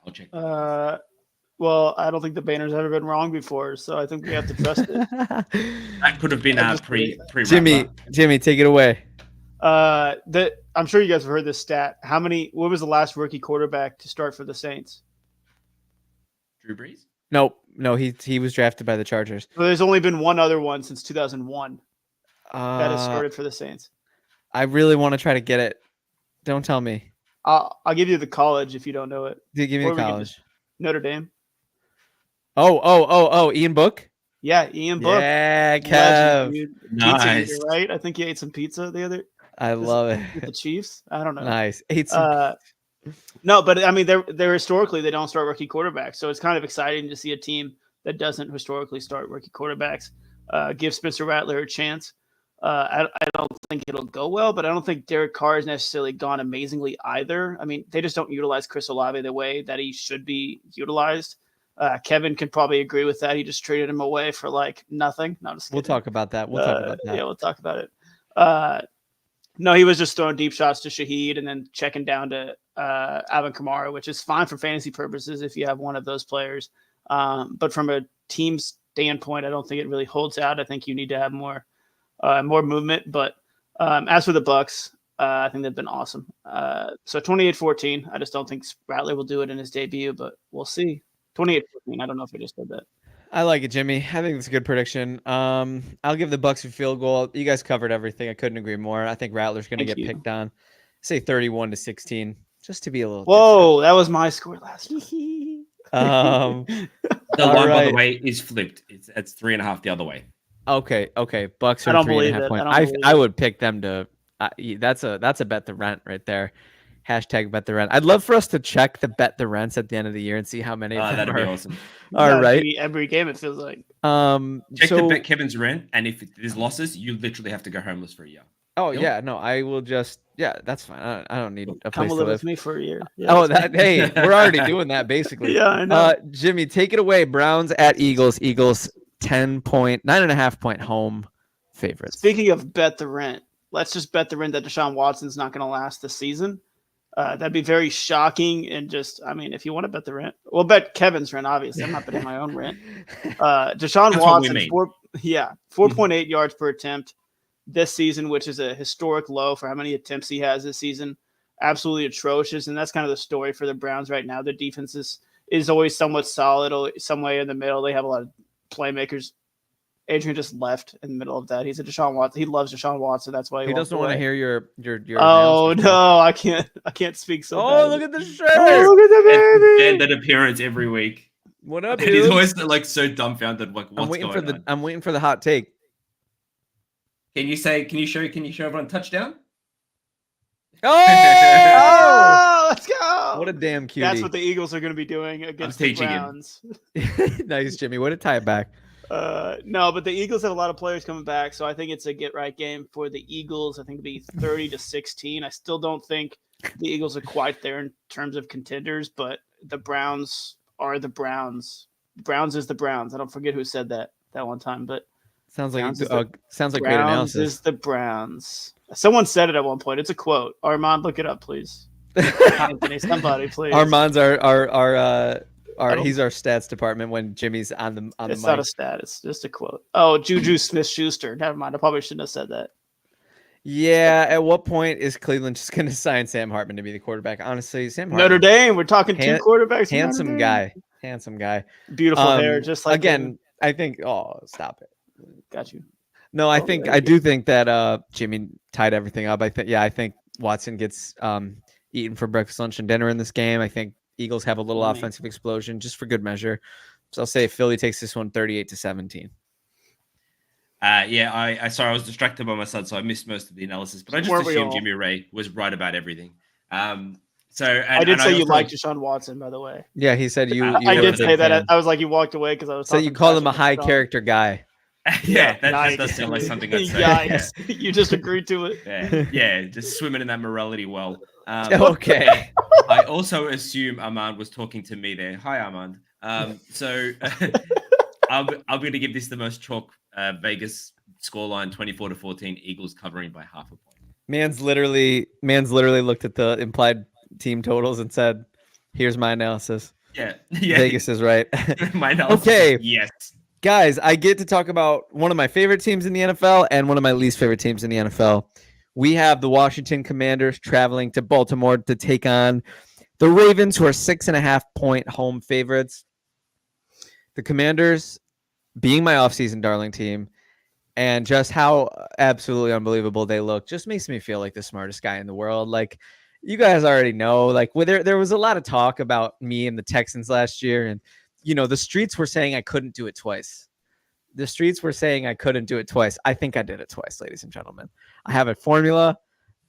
I'll check. Well, I don't think the banner's ever been wrong before, so I think we have to trust it. That could have been I a just pre. Jimmy, take it away. I'm sure you guys have heard this stat. When was the last rookie quarterback to start for the Saints? Drew Brees. Nope, no, he was drafted by the Chargers. Well, there's only been one other one since 2001 that has Uh, started for the Saints. I really want to try to get it. Don't tell me. I'll give you the college if you don't know it. Dude, give me Or the we can college. Notre Dame. Oh, Ian Book. Yeah, Ian Book. Yeah, Legend, Kev. dude. Pizza Nice. eater, right? I think he ate some pizza I love with the it. Chiefs. I don't know. Nice. Ate some. No, but I mean, they're historically they don't start rookie quarterbacks, so it's kind of exciting to see a team that doesn't historically start rookie quarterbacks give Spencer Rattler a chance. I don't think it'll go well, but I don't think Derek Carr has necessarily gone amazingly either. I mean, they just don't utilize Chris Olave the way that he should be utilized. Kevin can probably agree with that. He just traded him away for like nothing. No, just We'll kidding. talk about that. We'll talk about that. Yeah, we'll talk about it. No, he was just throwing deep shots to Shaheed and then checking down to Alvin Kamara, which is fine for fantasy purposes if you have one of those players. But from a team standpoint, I don't think it really holds out. I think you need to have more movement. But as for the Bucks, I think they've been awesome. So 28-14. I just don't think Rattler will do it in his debut, but we'll see. 28-14. I don't know if I just said that. I like it, Jimmy. I think it's a good prediction. I'll give the Bucks a field goal. You guys covered everything. I couldn't agree more. I think Rattler's going to get picked on. Say 31-16, just to be a little. Whoa, that was my score last time. The line, by the way, is flipped. It's 3.5 the other way. Okay. Bucks I are don't 3.5 believe it. points. I would pick them to. That's a bet the rent right there. Hashtag bet the rent. I'd love for us to check the bet the rents at the end of the year and see how many. Of them That'd be are. awesome. All right. Every game it feels like. Check so, the bet Kevin's rent, and if there's losses, you literally have to go homeless for a year. Oh Nope. yeah, no, I will just that's fine. I don't need a Come place to live live. with me for a year. Yeah, Oh, that's hey, we're already doing that basically. Yeah, I know. Jimmy, take it away. Browns at Eagles. Eagles 9.5 point home favorites. Speaking of bet the rent, let's just bet the rent that Deshaun Watson's not going to last the season. That'd be very shocking. And just, I mean, if you want to bet the rent, we'll bet Kevin's rent. Obviously, I'm not betting my own rent. Deshaun Watson, 4.8 yards per attempt this season, which is a historic low for how many attempts he has this season. Absolutely atrocious. And that's kind of the story for the Browns right now. Their defense is always somewhat solid, somewhere in the middle. They have a lot of playmakers. Adrian just left in the middle of that. He's a Deshaun Watson. He loves Deshaun Watson. That's why he doesn't want to hear your. Oh announcement. no, I can't speak so. Oh, bad. look at the shirt. Oh, look at the baby. That appearance every week. What up, And he's dude? always like so dumbfounded. Like, what's going on? I'm waiting for the hot take. Can you show everyone touchdown? Oh, Oh, let's go. what a damn cutie. That's what the Eagles are going to be doing against the teaching him. Browns. Nice, Jimmy. Way to tie it back. No, but the Eagles have a lot of players coming back, so I think it's a get right game for the Eagles. I think it'll be 30-16. I still don't think the Eagles are quite there in terms of contenders, but the Browns are the Browns. Browns is the Browns. I don't forget who said that one time, but Sounds like Browns is sounds like great Browns analysis. is the Browns. Someone said it at one point. It's a quote. Armand, look it up, please. Anthony, somebody, please. Armand's don't- he's our stats department when Jimmy's on the It's mic. not a stat. It's just a quote. Oh, Juju Smith-Schuster. Never mind. I probably shouldn't have said that. Yeah, at what point is Cleveland just going to sign Sam Hartman to be the quarterback? Honestly, Sam Hartman, Notre Dame. We're talking two Han- quarterbacks. from handsome Notre Dame. handsome guy. Beautiful hair, just like again. I think. Oh, stop it. Got you. No, I Oh, think yeah. I do think that Jimmy tied everything up. I think Watson gets eaten for breakfast, lunch, and dinner in this game. I think Eagles have a little Yummy. offensive explosion just for good measure. So I'll say Philly takes this one 38-17. Yeah, I sorry, I was distracted by my son, so I missed most of the analysis. But I just Weren't we assumed all? Jimmy Ray was right about everything. I did say you also- liked Deshaun Watson, by the way. Yeah, he said you. I were did a say big that. fan. I was like, you walked away because I was. So you talking call trash him a about high Deshaun. character guy. yeah, that Yikes. does sound like something I'd say. Yikes! You just agreed to it. Yeah, just swimming in that morality well. Okay. I also assume Armand was talking to me there. Hi, Armand. So I'm going to give this the most chalk Vegas scoreline 24-14, Eagles covering by half a point. Man's literally looked at the implied team totals and said, "Here's my analysis." Yeah. Vegas is right. My analysis is Okay. yes. Guys, I get to talk about one of my favorite teams in the NFL and one of my least favorite teams in the NFL. We have the Washington Commanders traveling to Baltimore to take on the Ravens, who are 6.5-point home favorites. The Commanders, being my offseason darling team, and just how absolutely unbelievable they look, just makes me feel like the smartest guy in the world. Like, you guys already know, like, there was a lot of talk about me and the Texans last year, and the streets were saying I couldn't do it twice. The streets were saying I couldn't do it twice. I think I did it twice, ladies and gentlemen. I have a formula,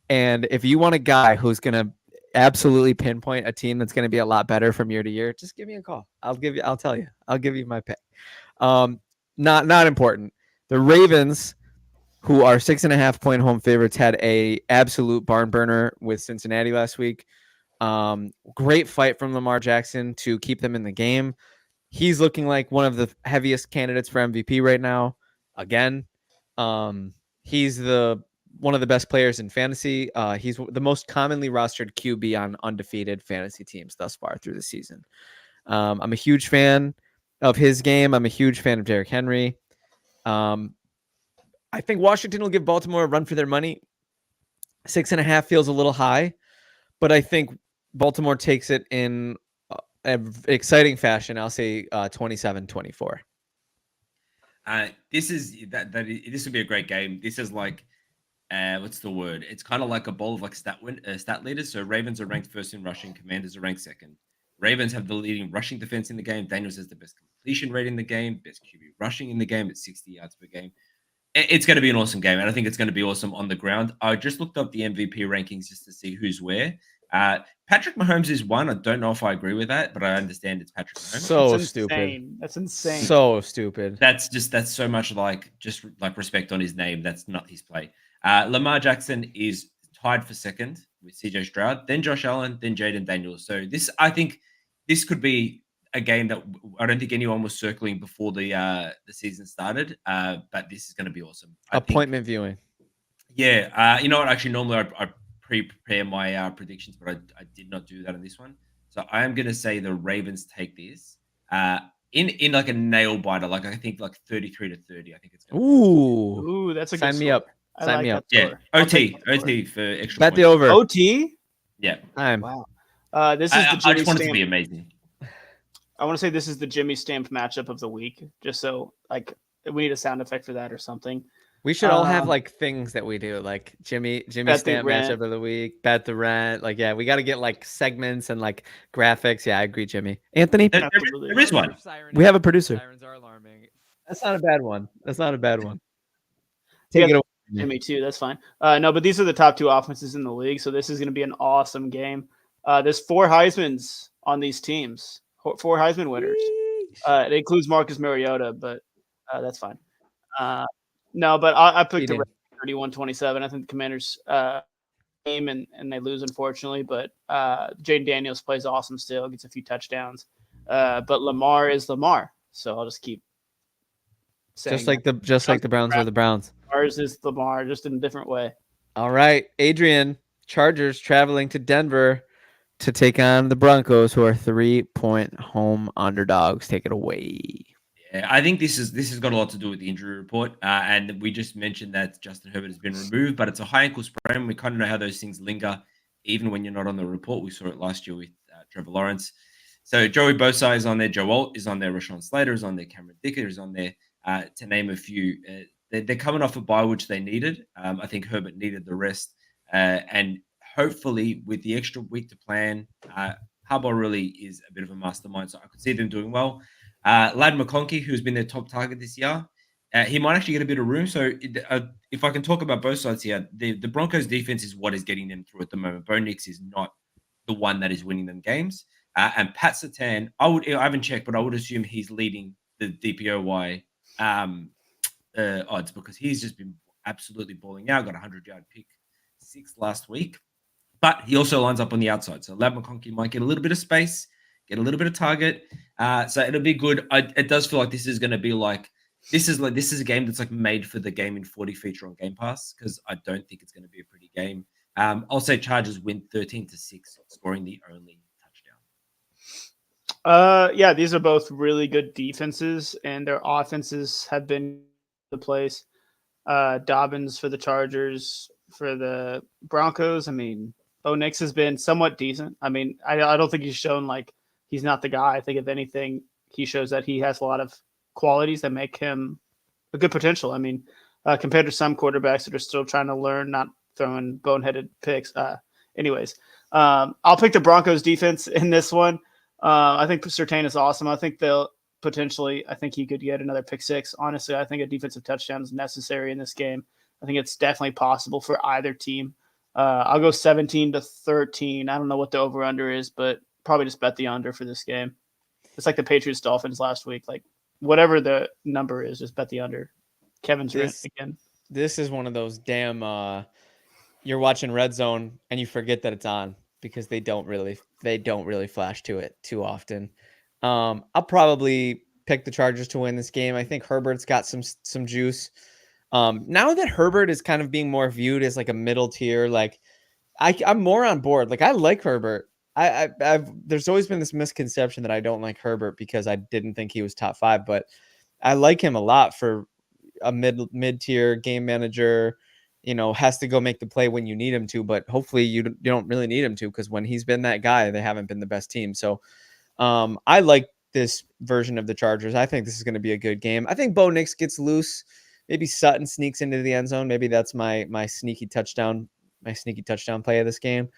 and if you want a guy who's gonna absolutely pinpoint a team that's gonna be a lot better from year to year, just give me a call. I'll tell you. I'll give you my pick. Not important. The Ravens, who are 6.5-point home favorites, had a absolute barn burner with Cincinnati last week. Great fight from Lamar Jackson to keep them in the game. He's looking like one of the heaviest candidates for MVP right now. Again, he's one of the best players in fantasy. He's the most commonly rostered QB on undefeated fantasy teams thus far through the season. I'm a huge fan of his game. I'm a huge fan of Derrick Henry. I think Washington will give Baltimore a run for their money. 6.5 feels a little high, but I think Baltimore takes it in an exciting fashion. I'll say 27-24. This would be a great game. This is like, what's the word? It's kind of like a bowl of like stat leaders. So Ravens are ranked first in rushing, Commanders are ranked second. Ravens have the leading rushing defense in the game. Daniels has the best completion rate in the game, best QB rushing in the game at 60 yards per game. It's going to be an awesome game, and I think it's going to be awesome on the ground. I just looked up the MVP rankings just to see who's where. Patrick Mahomes is one. I don't know if I agree with that, but I understand it's Patrick Mahomes. So stupid. That's insane. So stupid. That's so much like respect on his name. That's not his play. Lamar Jackson is tied for second with CJ Stroud, then Josh Allen, then Jaden Daniels. So I think this could be a game that I don't think anyone was circling before the season started. But this is going to be awesome. Appointment viewing. Yeah. You know what? Actually, normally I pre-prepare my predictions, but I did not do that on this one. So I am going to say the Ravens take this in like a nail biter. Like I think like 33-30. I think it's going to Ooh, that's a good sign me score. up. Sign me up. Yeah, OT for extra. Bet points. the over. OT. Yeah. Wow. This is the Jimmy I just want it to Stamp. be amazing. I want to say this is the Jimmy Stamp matchup of the week, just so like we need a sound effect for that or something. We should all have like things that we do, like Jimmy Stamp matchup of the week, bet the rent. Like, yeah, we got to get like segments and like graphics. Yeah, I agree, Jimmy. Anthony, There is one. we have a producer. Sirens are alarming. That's not a bad one. Take it away. Jimmy too. That's fine. No, but these are the top two offenses in the league, so this is going to be an awesome game. There's 4 Heismans on these teams. 4 Heisman winners. It includes Marcus Mariota, but that's fine. No, but I picked the 31-27. I think the Commanders game and they lose, unfortunately. But Jaden Daniels plays awesome still, gets a few touchdowns. But Lamar is Lamar, so I'll just keep saying just like the Browns are the Browns. Ours is Lamar, just in a different way. All right, Adrian, Chargers traveling to Denver to take on the Broncos, who are 3-point home underdogs. Take it away. Yeah, I think this has got a lot to do with the injury report, and we just mentioned that Justin Herbert has been removed, but it's a high ankle sprain. We kind of know how those things linger, even when you're not on the report. We saw it last year with Trevor Lawrence. So Joey Bosa is on there, Joe Alt is on there, Rashawn Slater is on there, Cameron Dicker is on there, to name a few. They're coming off a bye, which they needed. I think Herbert needed the rest, and hopefully with the extra week to plan, Harbaugh really is a bit of a mastermind, so I could see them doing well. Ladd McConkey, who's been their top target this year, he might actually get a bit of room. So if I can talk about both sides here, the Broncos defense is what is getting them through at the moment. Bo Nix is not the one that is winning them games. And Pat Surtain, I haven't checked, but I would assume he's leading the DPOY odds because he's just been absolutely balling out. Got a 100-yard pick 6 last week. But he also lines up on the outside. So Ladd McConkey might get a little bit of space, get a little bit of target. So it'll be good. It does feel like this is going to be like this is a game that's like made for the Game in 40 feature on Game Pass because I don't think it's going to be a pretty game. I'll say Chargers win 13-6, scoring the only touchdown. Yeah, these are both really good defenses, and their offenses have been the place. Dobbins for the Chargers, for the Broncos. I mean, Bo Nix has been somewhat decent. I mean, I don't think he's shown like he's not the guy. I think if anything, he shows that he has a lot of qualities that make him a good potential. I mean, compared to some quarterbacks that are still trying to learn, not throwing boneheaded picks. Anyways, I'll pick the Broncos defense in this one. I think Surtain is awesome. I think they'll potentially, I think he could get another pick six. Honestly, I think a defensive touchdown is necessary in this game. I think it's definitely possible for either team. I'll go 17-13. I don't know what the over under is, but probably just bet the under for this game. It's like the Patriots Dolphins last week. Like whatever the number is, just bet the under. Kevin's right again. This is one of those damn you're watching Red Zone and you forget that it's on because they don't really flash to it too often. I'll probably pick the Chargers to win this game. I think Herbert's got some juice. Now that Herbert is kind of being more viewed as like a middle tier, like I'm more on board. Like I like Herbert. I've there's always been this misconception that I don't like Herbert because I didn't think he was top 5, but I like him a lot for a mid-tier game manager. You know, has to go make the play when you need him to, but hopefully you don't really need him to, because when he's been that guy, they haven't been the best team. So I like this version of the Chargers. I think this is going to be a good game. I think Bo Nix gets loose. Maybe Sutton sneaks into the end zone. Maybe that's my sneaky touchdown play of this game.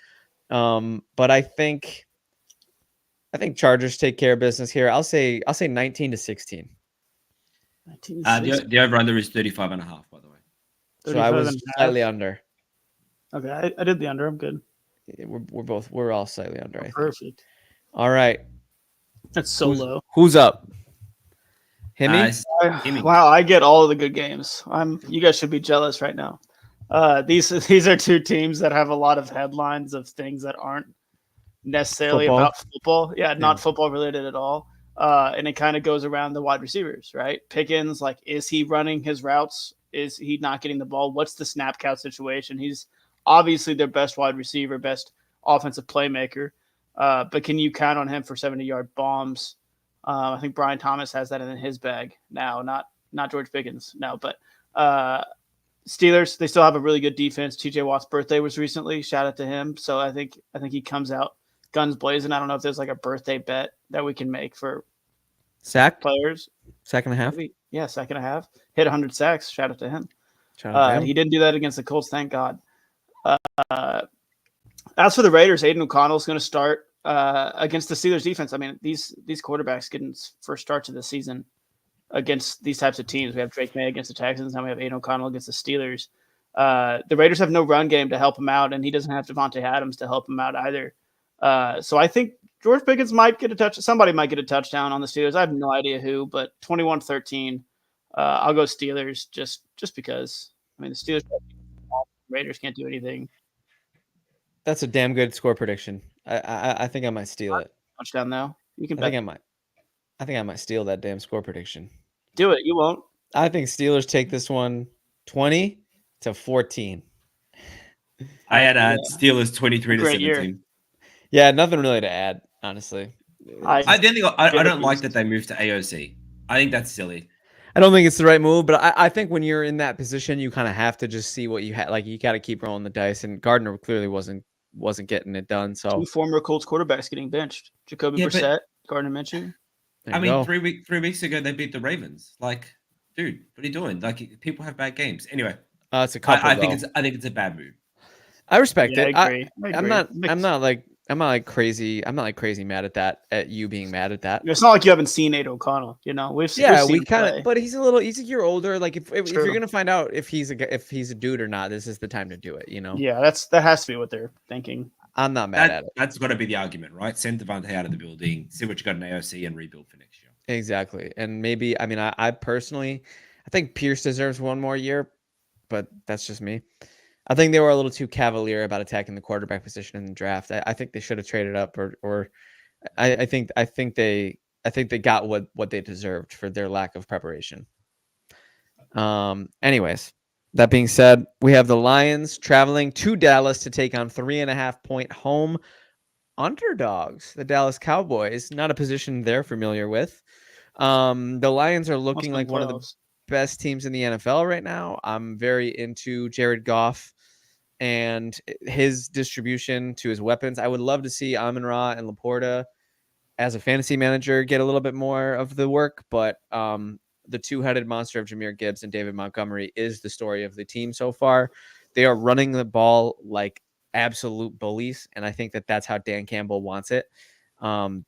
But I think Chargers take care of business here. I'll say 19-16. The over-under is 35.5, by the way. So I was slightly under. Okay, I did the under. I'm good. We're all slightly under. I think. Perfect. All right. That's so low. Who's up? Himmy? Wow, I get all of the good games. You guys should be jealous right now. These are two teams that have a lot of headlines of things that aren't necessarily about football. Yeah, not football related at all. And it kind of goes around the wide receivers, right? Pickens, like, is he running his routes? Is he not getting the ball? What's the snap count situation? He's obviously their best wide receiver, best offensive playmaker. But can you count on him for 70-yard bombs? I think Brian Thomas has that in his bag now, not George Pickens now. But Steelers, they still have a really good defense. TJ Watt's birthday was recently. Shout out to him. So I think he comes out guns blazing. I don't know if there's like a birthday bet that we can make for sack players. Sack and a half. Maybe. Yeah, sack and a half. Hit 100 sacks. Shout out to him. He didn't do that against the Colts, thank God. As for the Raiders, Aiden O'Connell is going to start against the Steelers defense. I mean, these quarterbacks getting first starts of the season against these types of teams. We have Drake May against the Texans. Now we have Aiden O'Connell against the Steelers. The Raiders have no run game to help him out, and he doesn't have Devontae Adams to help him out either. So I think George Pickens might get a touch. Somebody might get a touchdown on the Steelers. I have no idea who, but 21-13. I'll go Steelers just because. I mean, the Steelers, Raiders can't do anything. That's a damn good score prediction. I think I might steal it. Touchdown though. You can. I think I might steal that damn score prediction. Do it. You won't. I think Steelers take this one 20-14. I had Steelers 23-17. Yeah, nothing really to add, honestly. I don't like that they moved to AOC. I think that's silly. I don't think it's the right move, but I think when you're in that position, you kind of have to just see what you had. Like, you got to keep rolling the dice, and Gardner clearly wasn't getting it done. So 2 former Colts quarterbacks getting benched: Jacoby Brissett, Gardner Minshew. I mean, 3 weeks ago they beat the Ravens. Like, dude, what are you doing? Like, people have bad games. Anyway, it's a couple. I think it's a bad move. I respect it. I agree. I'm not crazy mad at you being mad at that. It's not like you haven't seen Aiden O'Connell, you know. We've seen but he's a year older. Like if you're gonna find out if he's a dude or not, this is the time to do it, you know. Yeah, that has to be what they're thinking. I'm not mad at it. That's got to be the argument, right? Send Devontae out of the building, see what you got in AOC, and rebuild for next year. Exactly, and maybe I personally, I think Pierce deserves one more year, but that's just me. I think they were a little too cavalier about attacking the quarterback position in the draft. I think they should have traded up, or I think they got what they deserved for their lack of preparation. Anyways, that being said, we have the Lions traveling to Dallas to take on 3.5-point home underdogs, the Dallas Cowboys, not a position they're familiar with. The Lions are Must looking win like one of the playoffs. best teams in the NFL right now. I'm very into Jared Goff and his distribution to his weapons. I would love to see Amon-Ra and Laporta as a fantasy manager get a little bit more of the work, but the two-headed monster of Jahmyr Gibbs and David Montgomery is the story of the team so far. They are running the ball like absolute bullies, and I think that that's how Dan Campbell wants it.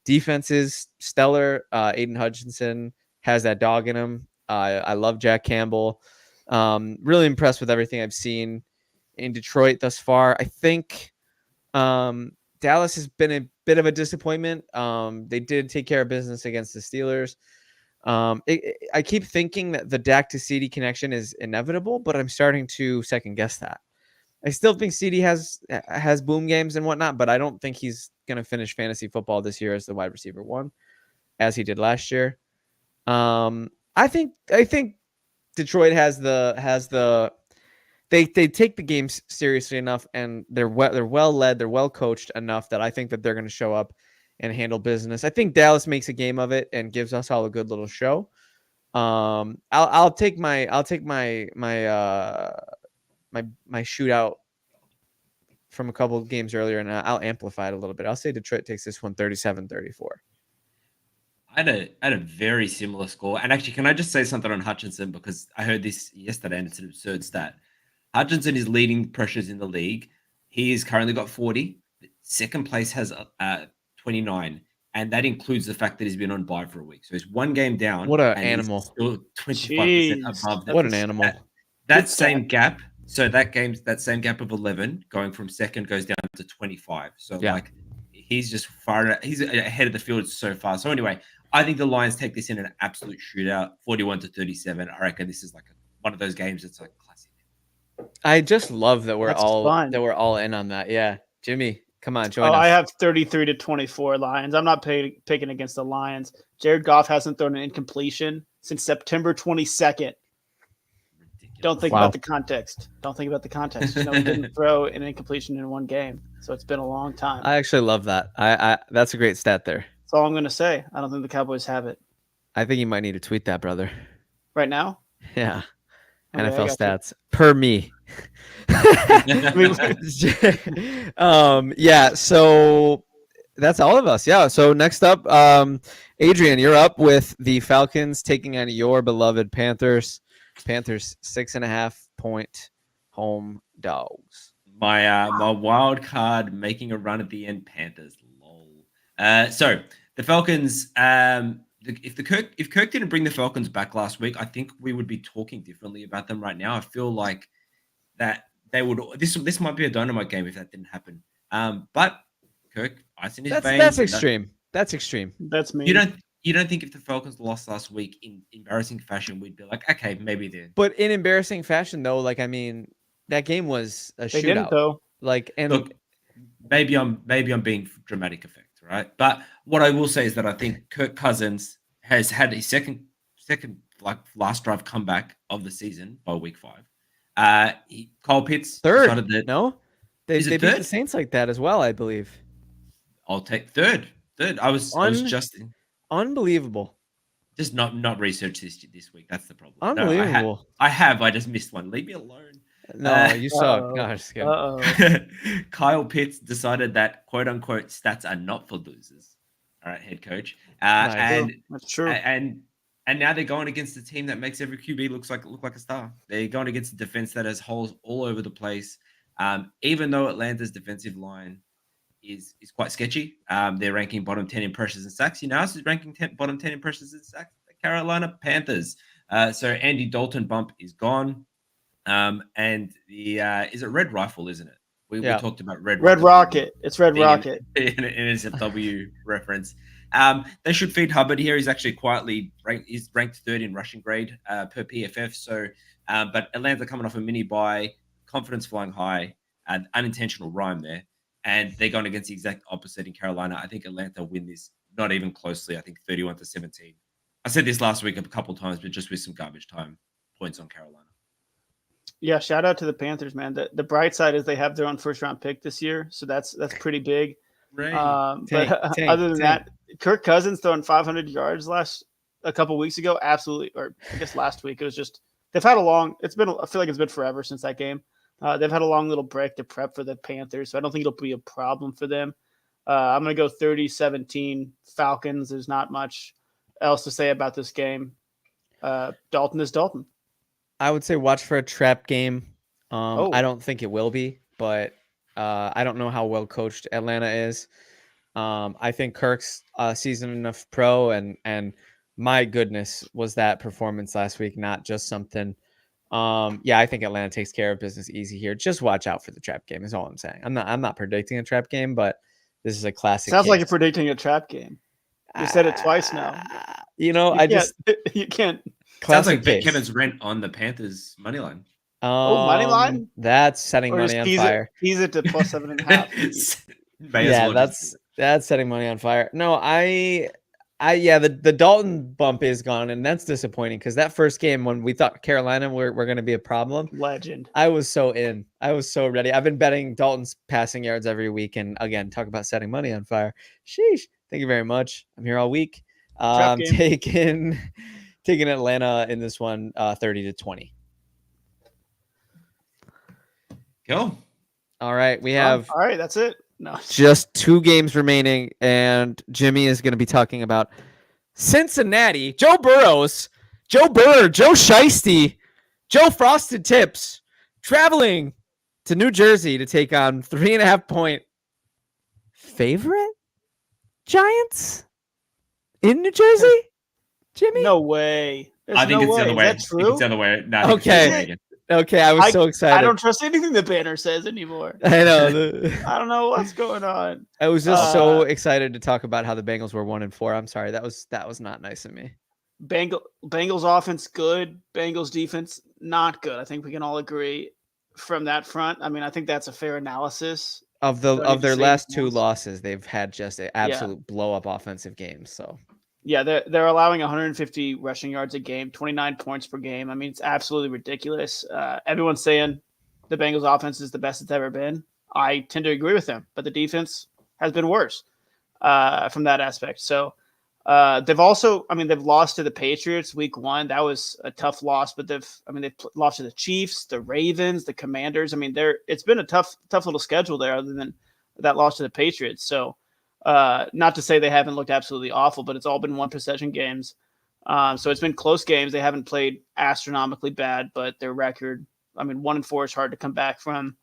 Defense is stellar. Aiden Hutchinson has that dog in him. I love Jack Campbell. Really impressed with everything I've seen in Detroit thus far. I think Dallas has been a bit of a disappointment. They did take care of business against the Steelers. I keep thinking that the Dak to CD connection is inevitable, but I'm starting to second guess that. I still think CD has boom games and whatnot, but I don't think he's going to finish fantasy football this year as the wide receiver one, as he did last year. I think Detroit has the they take the games seriously enough, and they're well led, they're well coached enough that I think that they're going to show up and handle business. I think Dallas makes a game of it and gives us all a good little show. I'll take my shootout from a couple of games earlier, and I'll amplify it a little bit. I'll say Detroit takes this one 37-34. I had a very similar score. And actually, can I just say something on Hutchinson? Because I heard this yesterday and it's an absurd stat. Hutchinson is leading pressures in the league. He has currently got 40. Second place has 29. And that includes the fact that he's been on bye for a week. So he's one game down. What an and he's animal. Still 25% Jeez. above the What an animal. That same gap. So that same gap of 11 going from second goes down to 25. So Yeah. like he's just he's ahead of the field so far. So anyway, I think the Lions take this in an absolute shootout, 41-37. I reckon this is like one of those games that's like classic. I just love that we're That's all fun. in on that. Yeah, Jimmy, come on, join us. I have 33-24 Lions. I'm not picking against the Lions. Jared Goff hasn't thrown an incompletion since September 22nd. Ridiculous. Don't think Wow. about the context. Don't think about the context. He didn't throw an incompletion in one game, so it's been a long time. I actually love that. I that's a great stat there. That's all I'm going to say. I don't think the Cowboys have it I think you might need to tweet that, brother. right now. Yeah. Okay, I NFL got you. stats per me. Yeah, so that's all of us. Yeah. So next up, Adrian, you're up with the Falcons taking on your beloved Panthers. Panthers 6.5-point home dogs. My wild card making a run at the end, Panthers. Lol. So the Falcons. If Kirk didn't bring the Falcons back last week, I think we would be talking differently about them right now. I feel like that they would. This might be a dynamite game if that didn't happen. But Kirk, ice in his veins. That's extreme. That's extreme. That's me. You don't think if the Falcons lost last week in embarrassing fashion, we'd be like, okay, maybe then. But in embarrassing fashion, though, like I mean, that game was a They shootout. didn't though. Like, and Look, maybe I'm being dramatic effect, right? But what I will say is that I think Kirk Cousins has had his second like last drive comeback of the season by week 5. Kyle Pitts third. decided that No, they Is it beat the third? Saints like that as well, I believe. I'll take third. I was just Unbelievable. not researched this week. That's the problem. Unbelievable. No, I just missed one. Leave me alone. No, you suck. Uh-oh. No, just kidding. Uh-oh. Kyle Pitts decided that quote unquote stats are not for losers. All right, head coach. And That's true. and now they're going against the team that makes every QB look like a star. They're going against a defense that has holes all over the place. Even though Atlanta's defensive line is quite sketchy, they're ranking bottom 10 in pressures and sacks. You know, is ranking bottom 10 in pressures and sacks. The Carolina Panthers. So Andy Dalton bump is gone. And the is it Red Rifle, isn't it? We talked about Red Rocket. It's Red Rocket. In an SFW reference. They should feed Hubbard here. He's actually quietly ranked third in rushing grade per PFF. So, but Atlanta coming off a mini bye, confidence flying high, unintentional rhyme there, and they're going against the exact opposite in Carolina. I think Atlanta win this not even closely. I think 31-17. I said this last week a couple times, but just with some garbage time points on Carolina. Yeah, shout out to the Panthers, man. The bright side is they have their own first round pick this year, so that's pretty big. Great. Tank, Other than tank. that, Kirk Cousins throwing 500 yards a couple weeks ago, absolutely, or I guess last week, it was just they've had a long. I feel like it's been forever since that game. They've had a long little break to prep for the Panthers, so I don't think it'll be a problem for them. I'm going to go 30-17 Falcons. There's not much else to say about this game. Dalton is Dalton. I would say watch for a trap game. Oh. I don't think it will be, but I don't know how well coached Atlanta is. I think Kirk's seasoned enough pro, and my goodness, was that performance last week not just something? Yeah, I think Atlanta takes care of business easy here. Just watch out for the trap game is all I'm saying. I'm not predicting a trap game, but this is a classic. Sounds like case. you're predicting a trap game. You said it twice now. You know, you can't. Sounds like case. Kevin's rent on the Panthers money line. Money line? That's setting Or money just on tease fire. Tease it to plus 7.5. Yeah, that's setting money on fire. No, the Dalton bump is gone, and that's disappointing because that first game when we thought Carolina were going to be a problem, Legend. I was so ready. I've been betting Dalton's passing yards every week, and again, talk about setting money on fire. Sheesh! Thank you very much. I'm here all week. Taking Atlanta in this one, 30-20. Cool. All right, we have. All right, that's it. No, just 2 games remaining, and Jimmy is going to be talking about Cincinnati, Joe Burrows, Joe Burr, Joe Shiesty, Joe Frosted Tips, traveling to New Jersey to take on 3.5-point favorite Giants in New Jersey. Jimmy, no way. I think it's the other way. Is that true? It's the other way. No, Okay, I was so excited. I don't trust anything the banner says anymore. I know. I don't know what's going on. I was just so excited to talk about how the Bengals were 1-4. I'm sorry, that was not nice of me. Bengals offense good, Bengals defense not good. I think we can all agree from that front. I mean, I think that's a fair analysis. Of their last 2 losses, they've had just an absolute blow up offensive games. So yeah, they're allowing 150 rushing yards a game, 29 points per game. I mean, it's absolutely ridiculous. Everyone's saying the Bengals offense is the best it's ever been. I tend to agree with them, but the defense has been worse from that aspect. So they've lost to the Patriots week 1. That was a tough loss, but they've lost to the Chiefs, the Ravens, the Commanders. I mean, it's been a tough little schedule there other than that loss to the Patriots. So not to say they haven't looked absolutely awful, but it's all been 1-possession games. So it's been close games. They haven't played astronomically bad, but their record, 1-4 is hard to come back from.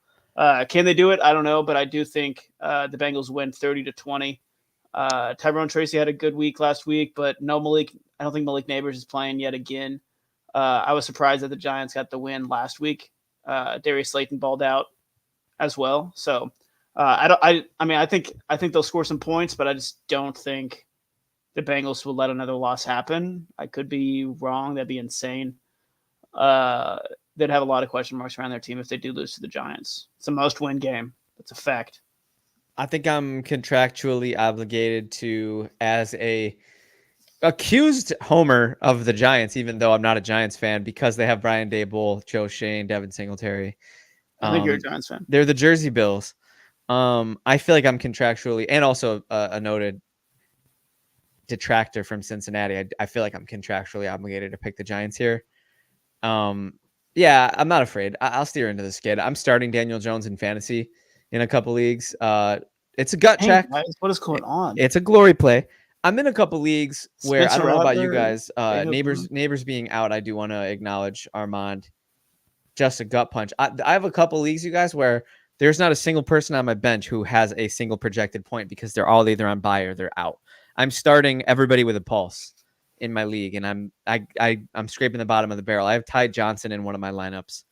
Can they do it? I don't know, but I do think the Bengals win 30-20. Tyrone Tracy had a good week last week, but I don't think Malik Neighbors is playing yet again. I was surprised that the Giants got the win last week. Darius Slayton balled out as well. So I think they'll score some points, but I just don't think the Bengals will let another loss happen. I could be wrong. That'd be insane. They'd have a lot of question marks around their team if they do lose to the Giants. It's a must-win game. That's a fact. I think I'm contractually obligated to, as a accused homer of the Giants, even though I'm not a Giants fan, because they have Brian Daboll, Joe Shane, Devin Singletary. I think you're a Giants fan. They're the Jersey Bills. I feel like I'm contractually, and also a noted detractor from Cincinnati. I feel like I'm contractually obligated to pick the Giants here. Yeah, I'm not afraid. I'll steer into this kid. I'm starting Daniel Jones in fantasy in a couple leagues. It's a gut check. Guys, what is going on? It's a glory play. I'm in a couple leagues where Spencer I don't know about you Rattler, guys. Neighbors being out, I do want to acknowledge Armand. Just a gut punch. I have a couple leagues, you guys, where there's not a single person on my bench who has a single projected point because they're all either on bye or they're out. I'm starting everybody with a pulse in my league, and I'm scraping the bottom of the barrel. I have Ty Johnson in one of my lineups,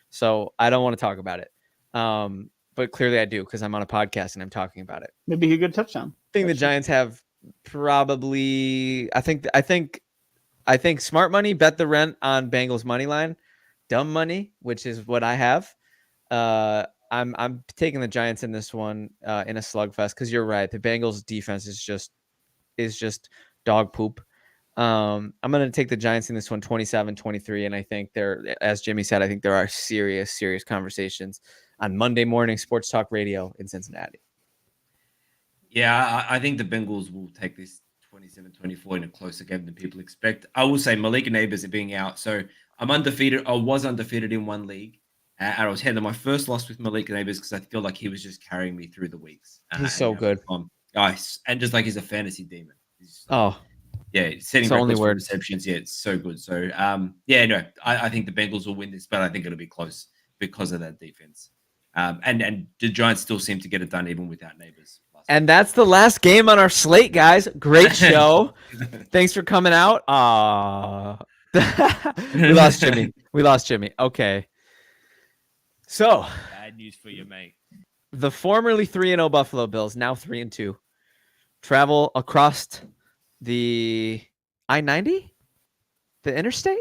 so I don't want to talk about it. But clearly I do because I'm on a podcast and I'm talking about it. Maybe he could touchdown. I think the Giants have probably. I think smart money bet the rent on Bengals money line. Dumb money, which is what I have. I'm taking the Giants in this one in a slugfest because you're right. The Bengals defense is just dog poop. I'm going to take the Giants in this one 27-23, and I think as Jimmy said, I think there are serious conversations on Monday morning sports talk radio in Cincinnati. Yeah, I think the Bengals will take this 27-24 in a closer game than people expect. I will say Malik Neighbors are being out. So I'm undefeated. I was undefeated in one league. And I was handling my first loss with Malik Neighbors because I feel like he was just carrying me through the weeks. He's so good. Guys, and just like he's a fantasy demon. He's Oh, yeah, setting it's the only records for word. receptions. Yeah, it's so good. So yeah, no, I think the Bengals will win this, but I think it'll be close because of that defense. And the Giants still seem to get it done even without Neighbors. And that's the last game on our slate, guys. Great show. Thanks for coming out. We lost Jimmy. We lost Jimmy. Okay. So Bad news for you, mate. the formerly 3-0 Buffalo Bills, now 3-2, travel across the I-90, the interstate.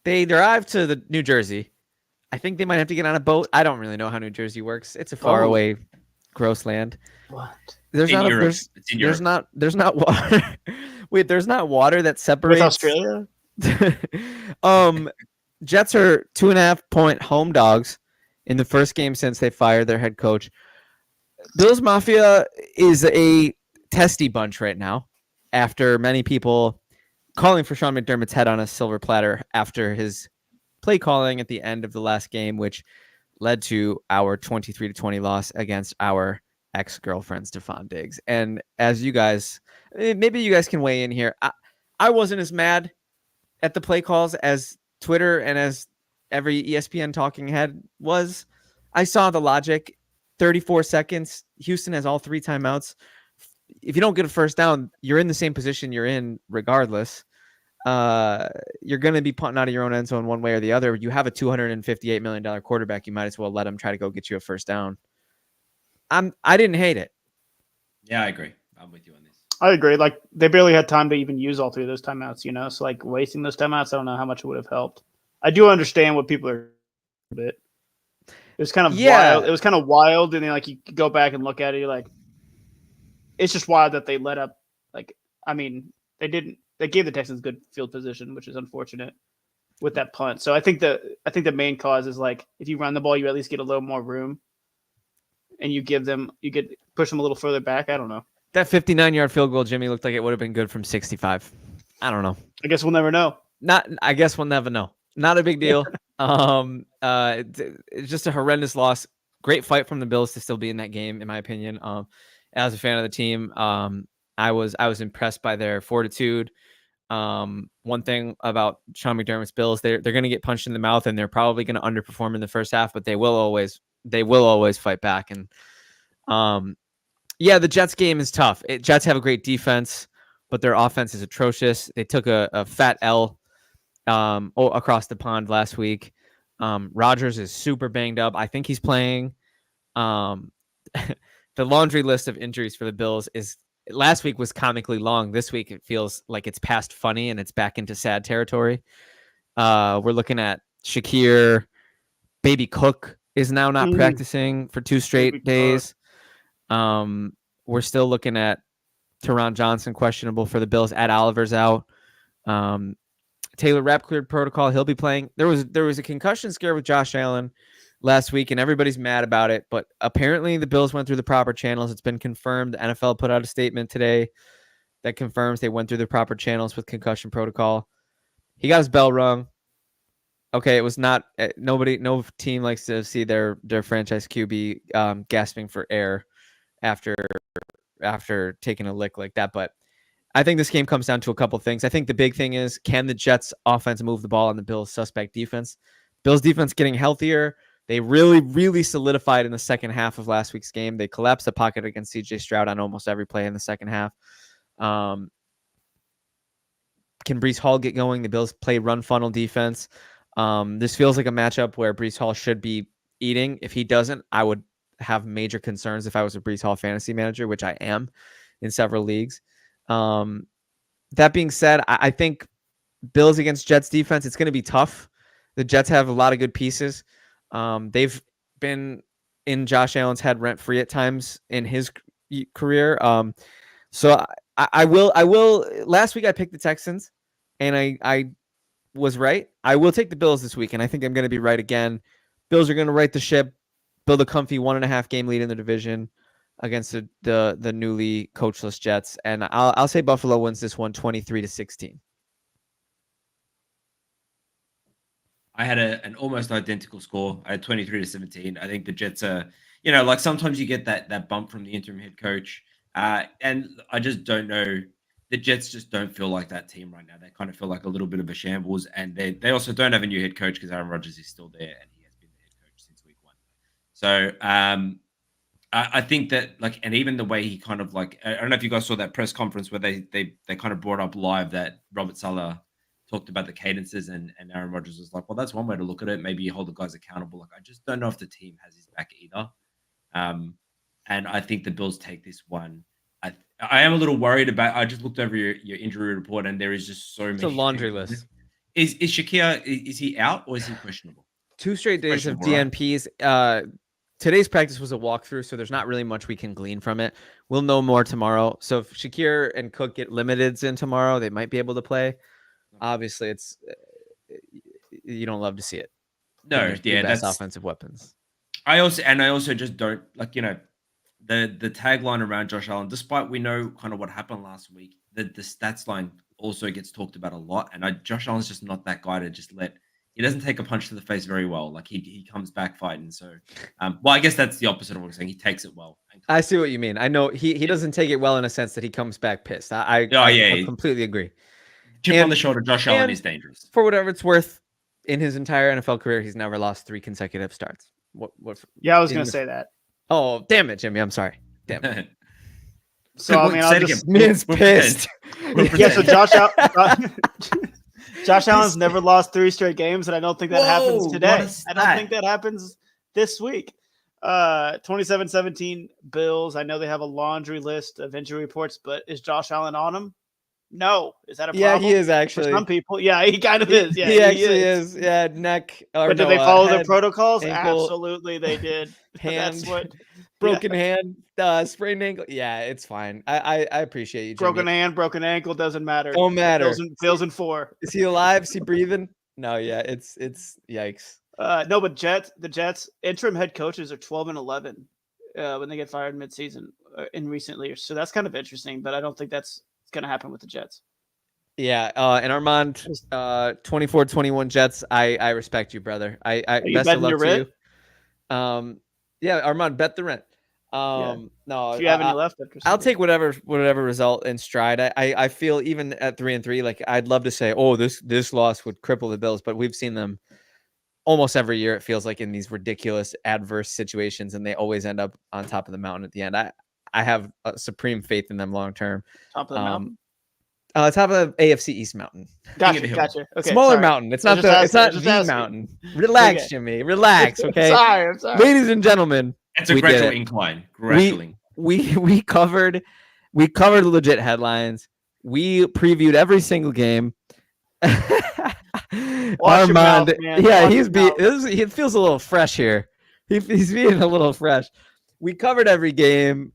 They drive to the New Jersey. I think they might have to get on a boat. I don't really know how New Jersey works. It's a far away, gross land. What? There's not Europe. there's not water. Wait, there's not water that separates With Australia? Jets are 2.5-point home dogs in the first game since they fired their head coach. Bills Mafia is a testy bunch right now after many people calling for Sean McDermott's head on a silver platter after his play calling at the end of the last game, which led to our 23-20 loss against our ex-girlfriend Stephon Diggs. And as you guys, maybe you guys can weigh in here. I wasn't as mad at the play calls as Twitter and as every ESPN talking head was. I saw the logic. 34 seconds. Houston has all 3 timeouts. If you don't get a first down, you're in the same position you're in regardless. You're going to be punting out of your own end zone one way or the other. You have a $258 million quarterback. You might as well let him try to go get you a first down. I didn't hate it. Yeah, I agree. I'm with you on this. I agree. Like, they barely had time to even use all 3 of those timeouts, you know? So, like, wasting those timeouts, I don't know how much it would have helped. I do understand what people are a bit. It was kind of wild. It was kind of wild, and then, like, you go back and look at it, you're like, it's just wild that they let up. Like, I mean, they gave the Texans good field position, which is unfortunate with that punt. So I think the main cause is, like, if you run the ball, you at least get a little more room, and push them a little further back. I don't know. That 59-yard field goal, Jimmy, looked like it would have been good from 65. I don't know. I guess we'll never know. I guess we'll never know. Not a big deal. It's just a horrendous loss. Great fight from the Bills to still be in that game, in my opinion. As a fan of the team, I was impressed by their fortitude. One thing about Sean McDermott's Bills, they're going to get punched in the mouth, and they're probably going to underperform in the first half, but they will always fight back. And yeah, the Jets game is tough. Jets have a great defense, but their offense is atrocious. They took a fat L across the pond last week. Rodgers is super banged up. I think he's playing. The laundry list of injuries for the Bills is last week was comically long. This week it feels like it's past funny and it's back into sad territory. We're looking at Shakir. Baby Cook is now not practicing for 2 straight days. We're still looking at Teron Johnson questionable for the Bills. Ed Oliver's out. Taylor Rapp cleared protocol. He'll be playing. There was a concussion scare with Josh Allen last week, and everybody's mad about it. But apparently the Bills went through the proper channels. It's been confirmed. The NFL put out a statement today that confirms they went through the proper channels with concussion protocol. He got his bell rung. Okay, it was not no team likes to see their franchise QB gasping for air after taking a lick like that. But I think this game comes down to a couple things. I think the big thing is, can the Jets offense move the ball on the Bills' suspect defense? Bills defense getting healthier. They really, really solidified in the second half of last week's game. They collapsed the pocket against C.J. Stroud on almost every play in the second half. Can Breece Hall get going? The Bills play run funnel defense. This feels like a matchup where Breece Hall should be eating. If he doesn't, I would have major concerns if I was a Breece Hall fantasy manager, which I am in several leagues. That being said, I think Bills against Jets defense, it's going to be tough. The Jets have a lot of good pieces. They've been in Josh Allen's head rent-free at times in his career. So I will. Last week I picked the Texans, and I was right. I will take the Bills this week, and I think I'm going to be right again. Bills are going to right the ship, build a comfy 1.5 game lead in the division. against the newly coachless Jets, and I'll say Buffalo wins this one 23-16. I had an almost identical score. I had 23-17. I think the Jets are, you know, like sometimes you get that bump from the interim head coach, and I just don't know. The Jets just don't feel like that team right now. They kind of feel like a little bit of a shambles, and they also don't have a new head coach because Aaron Rodgers is still there and he has been the head coach since week 1. So I think that like, and even the way he kind of like, I don't know if you guys saw that press conference where they kind of brought up live that Robert Saleh talked about the cadences, and Aaron Rodgers was like, well, that's one way to look at it. Maybe you hold the guys accountable. Like, I just don't know if the team has his back either. And I think the Bills take this one. I am a little worried about, I just looked over your injury report and there is just so many. It's a laundry list. Is Shakir, is he out or is he questionable? 2 straight days of Questionable, DNPs. Today's practice was a walkthrough, so there's not really much we can glean from it. We'll know more tomorrow. So if Shakir and Cook get limiteds in tomorrow, they might be able to play. Obviously, it's you don't love to see it. No, yeah, best that's offensive weapons. I also just don't like, you know, the tagline around Josh Allen, despite we know kind of what happened last week, the stats line also gets talked about a lot. And Josh Allen's just not that guy to just he doesn't take a punch to the face very well. Like he comes back fighting. So, well, I guess that's the opposite of what I'm saying. He takes it well. I see what you mean. I know he doesn't take it well in a sense that he comes back pissed. I completely agree. Chip on the shoulder, Josh Allen is dangerous. For whatever it's worth, in his entire NFL career, he's never lost 3 consecutive starts. What? Yeah, I was going to say that. Oh, damn it, Jimmy. I'm sorry. Damn it. So, I mean, I'll just... Man's pissed. Yeah, so Josh Allen's never lost 3 straight games, and I don't think that happens today. I don't think that happens this week. 27-17 Bills. I know they have a laundry list of injury reports, but is Josh Allen on them? No. Is that a problem? Yeah, he is actually. For some people. Yeah, he kind of is. Yeah, he actually is. Yeah, neck. But did they follow the protocols? Ankle, absolutely, they did. Hand, that's what. Broken hand, sprained ankle. Yeah, it's fine. I appreciate you, Jimmy. Broken hand, broken ankle, doesn't matter. Don't matter. Bills in 4. Is he alive? Is he breathing? No, yeah, it's yikes. No, but the Jets interim head coaches are 12-11 when they get fired midseason in recent years. So that's kind of interesting, but I don't think that's going to happen with the Jets. Yeah, and Armand, 24-21 Jets. I respect you, brother. I best of luck to you. Yeah, Armand, bet the rent. No, if you have any left, I'll take whatever result in stride. I feel even at 3-3, like I'd love to say, oh, this loss would cripple the Bills, but we've seen them almost every year. It feels like in these ridiculous adverse situations, and they always end up on top of the mountain at the end. I have a supreme faith in them long term. Top of the mountain. Top of AFC East mountain. Gotcha. Okay, smaller mountain. It's not the mountain. Relax, Jimmy. Relax. Okay. I'm sorry. Ladies and gentlemen, it's a gradual incline. We covered legit headlines. We previewed every single game. Armand, he feels a little fresh here. He's being a little fresh. We covered every game.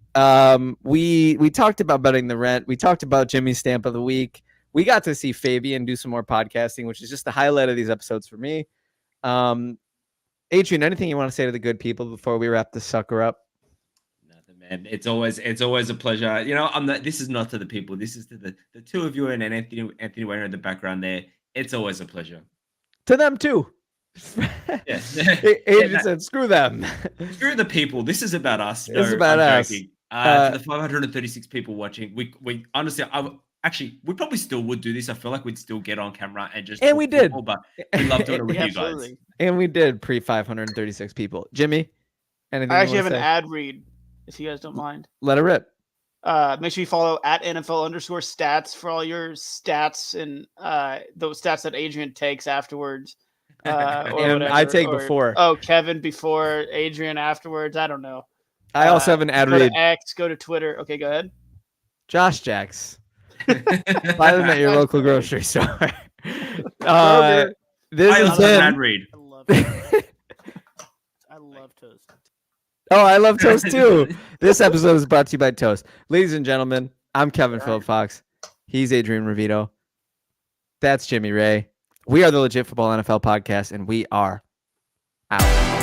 We talked about betting the rent. We talked about Jimmy's stamp of the week. We got to see Fabian do some more podcasting, which is just the highlight of these episodes for me. Adrian, anything you want to say to the good people before we wrap this sucker up? Nothing, man. It's always a pleasure. You know, this is not to the people. This is to the two of you and Anthony Weiner in the background there. It's always a pleasure. To them too. Yeah. Adrian said, screw them. Screw the people. This is about us. This is about us. To the 536 people watching, we honestly, we probably still would do this. I feel like we'd still get on camera and just we did, but we love doing it with you guys. And we did 536 people. Jimmy, anything? I actually have an ad read, if you guys don't mind. Let it rip. Make sure you follow at NFL_stats for all your stats and those stats that Adrian takes afterwards. And I take before. Oh, Kevin before, Adrian afterwards. I don't know. I also have an ad read. Go to X, go to Twitter. Okay, go ahead. Josh Jacks. Buy them at your local grocery store. This is an ad read. I love toast. Oh, I love toast too. This episode is brought to you by Toast. Ladies and gentlemen, I'm Kevin Phillip Fox. He's Adrian Revito. That's Jimmy Ray. We are the Legit Football NFL Podcast, and we are out.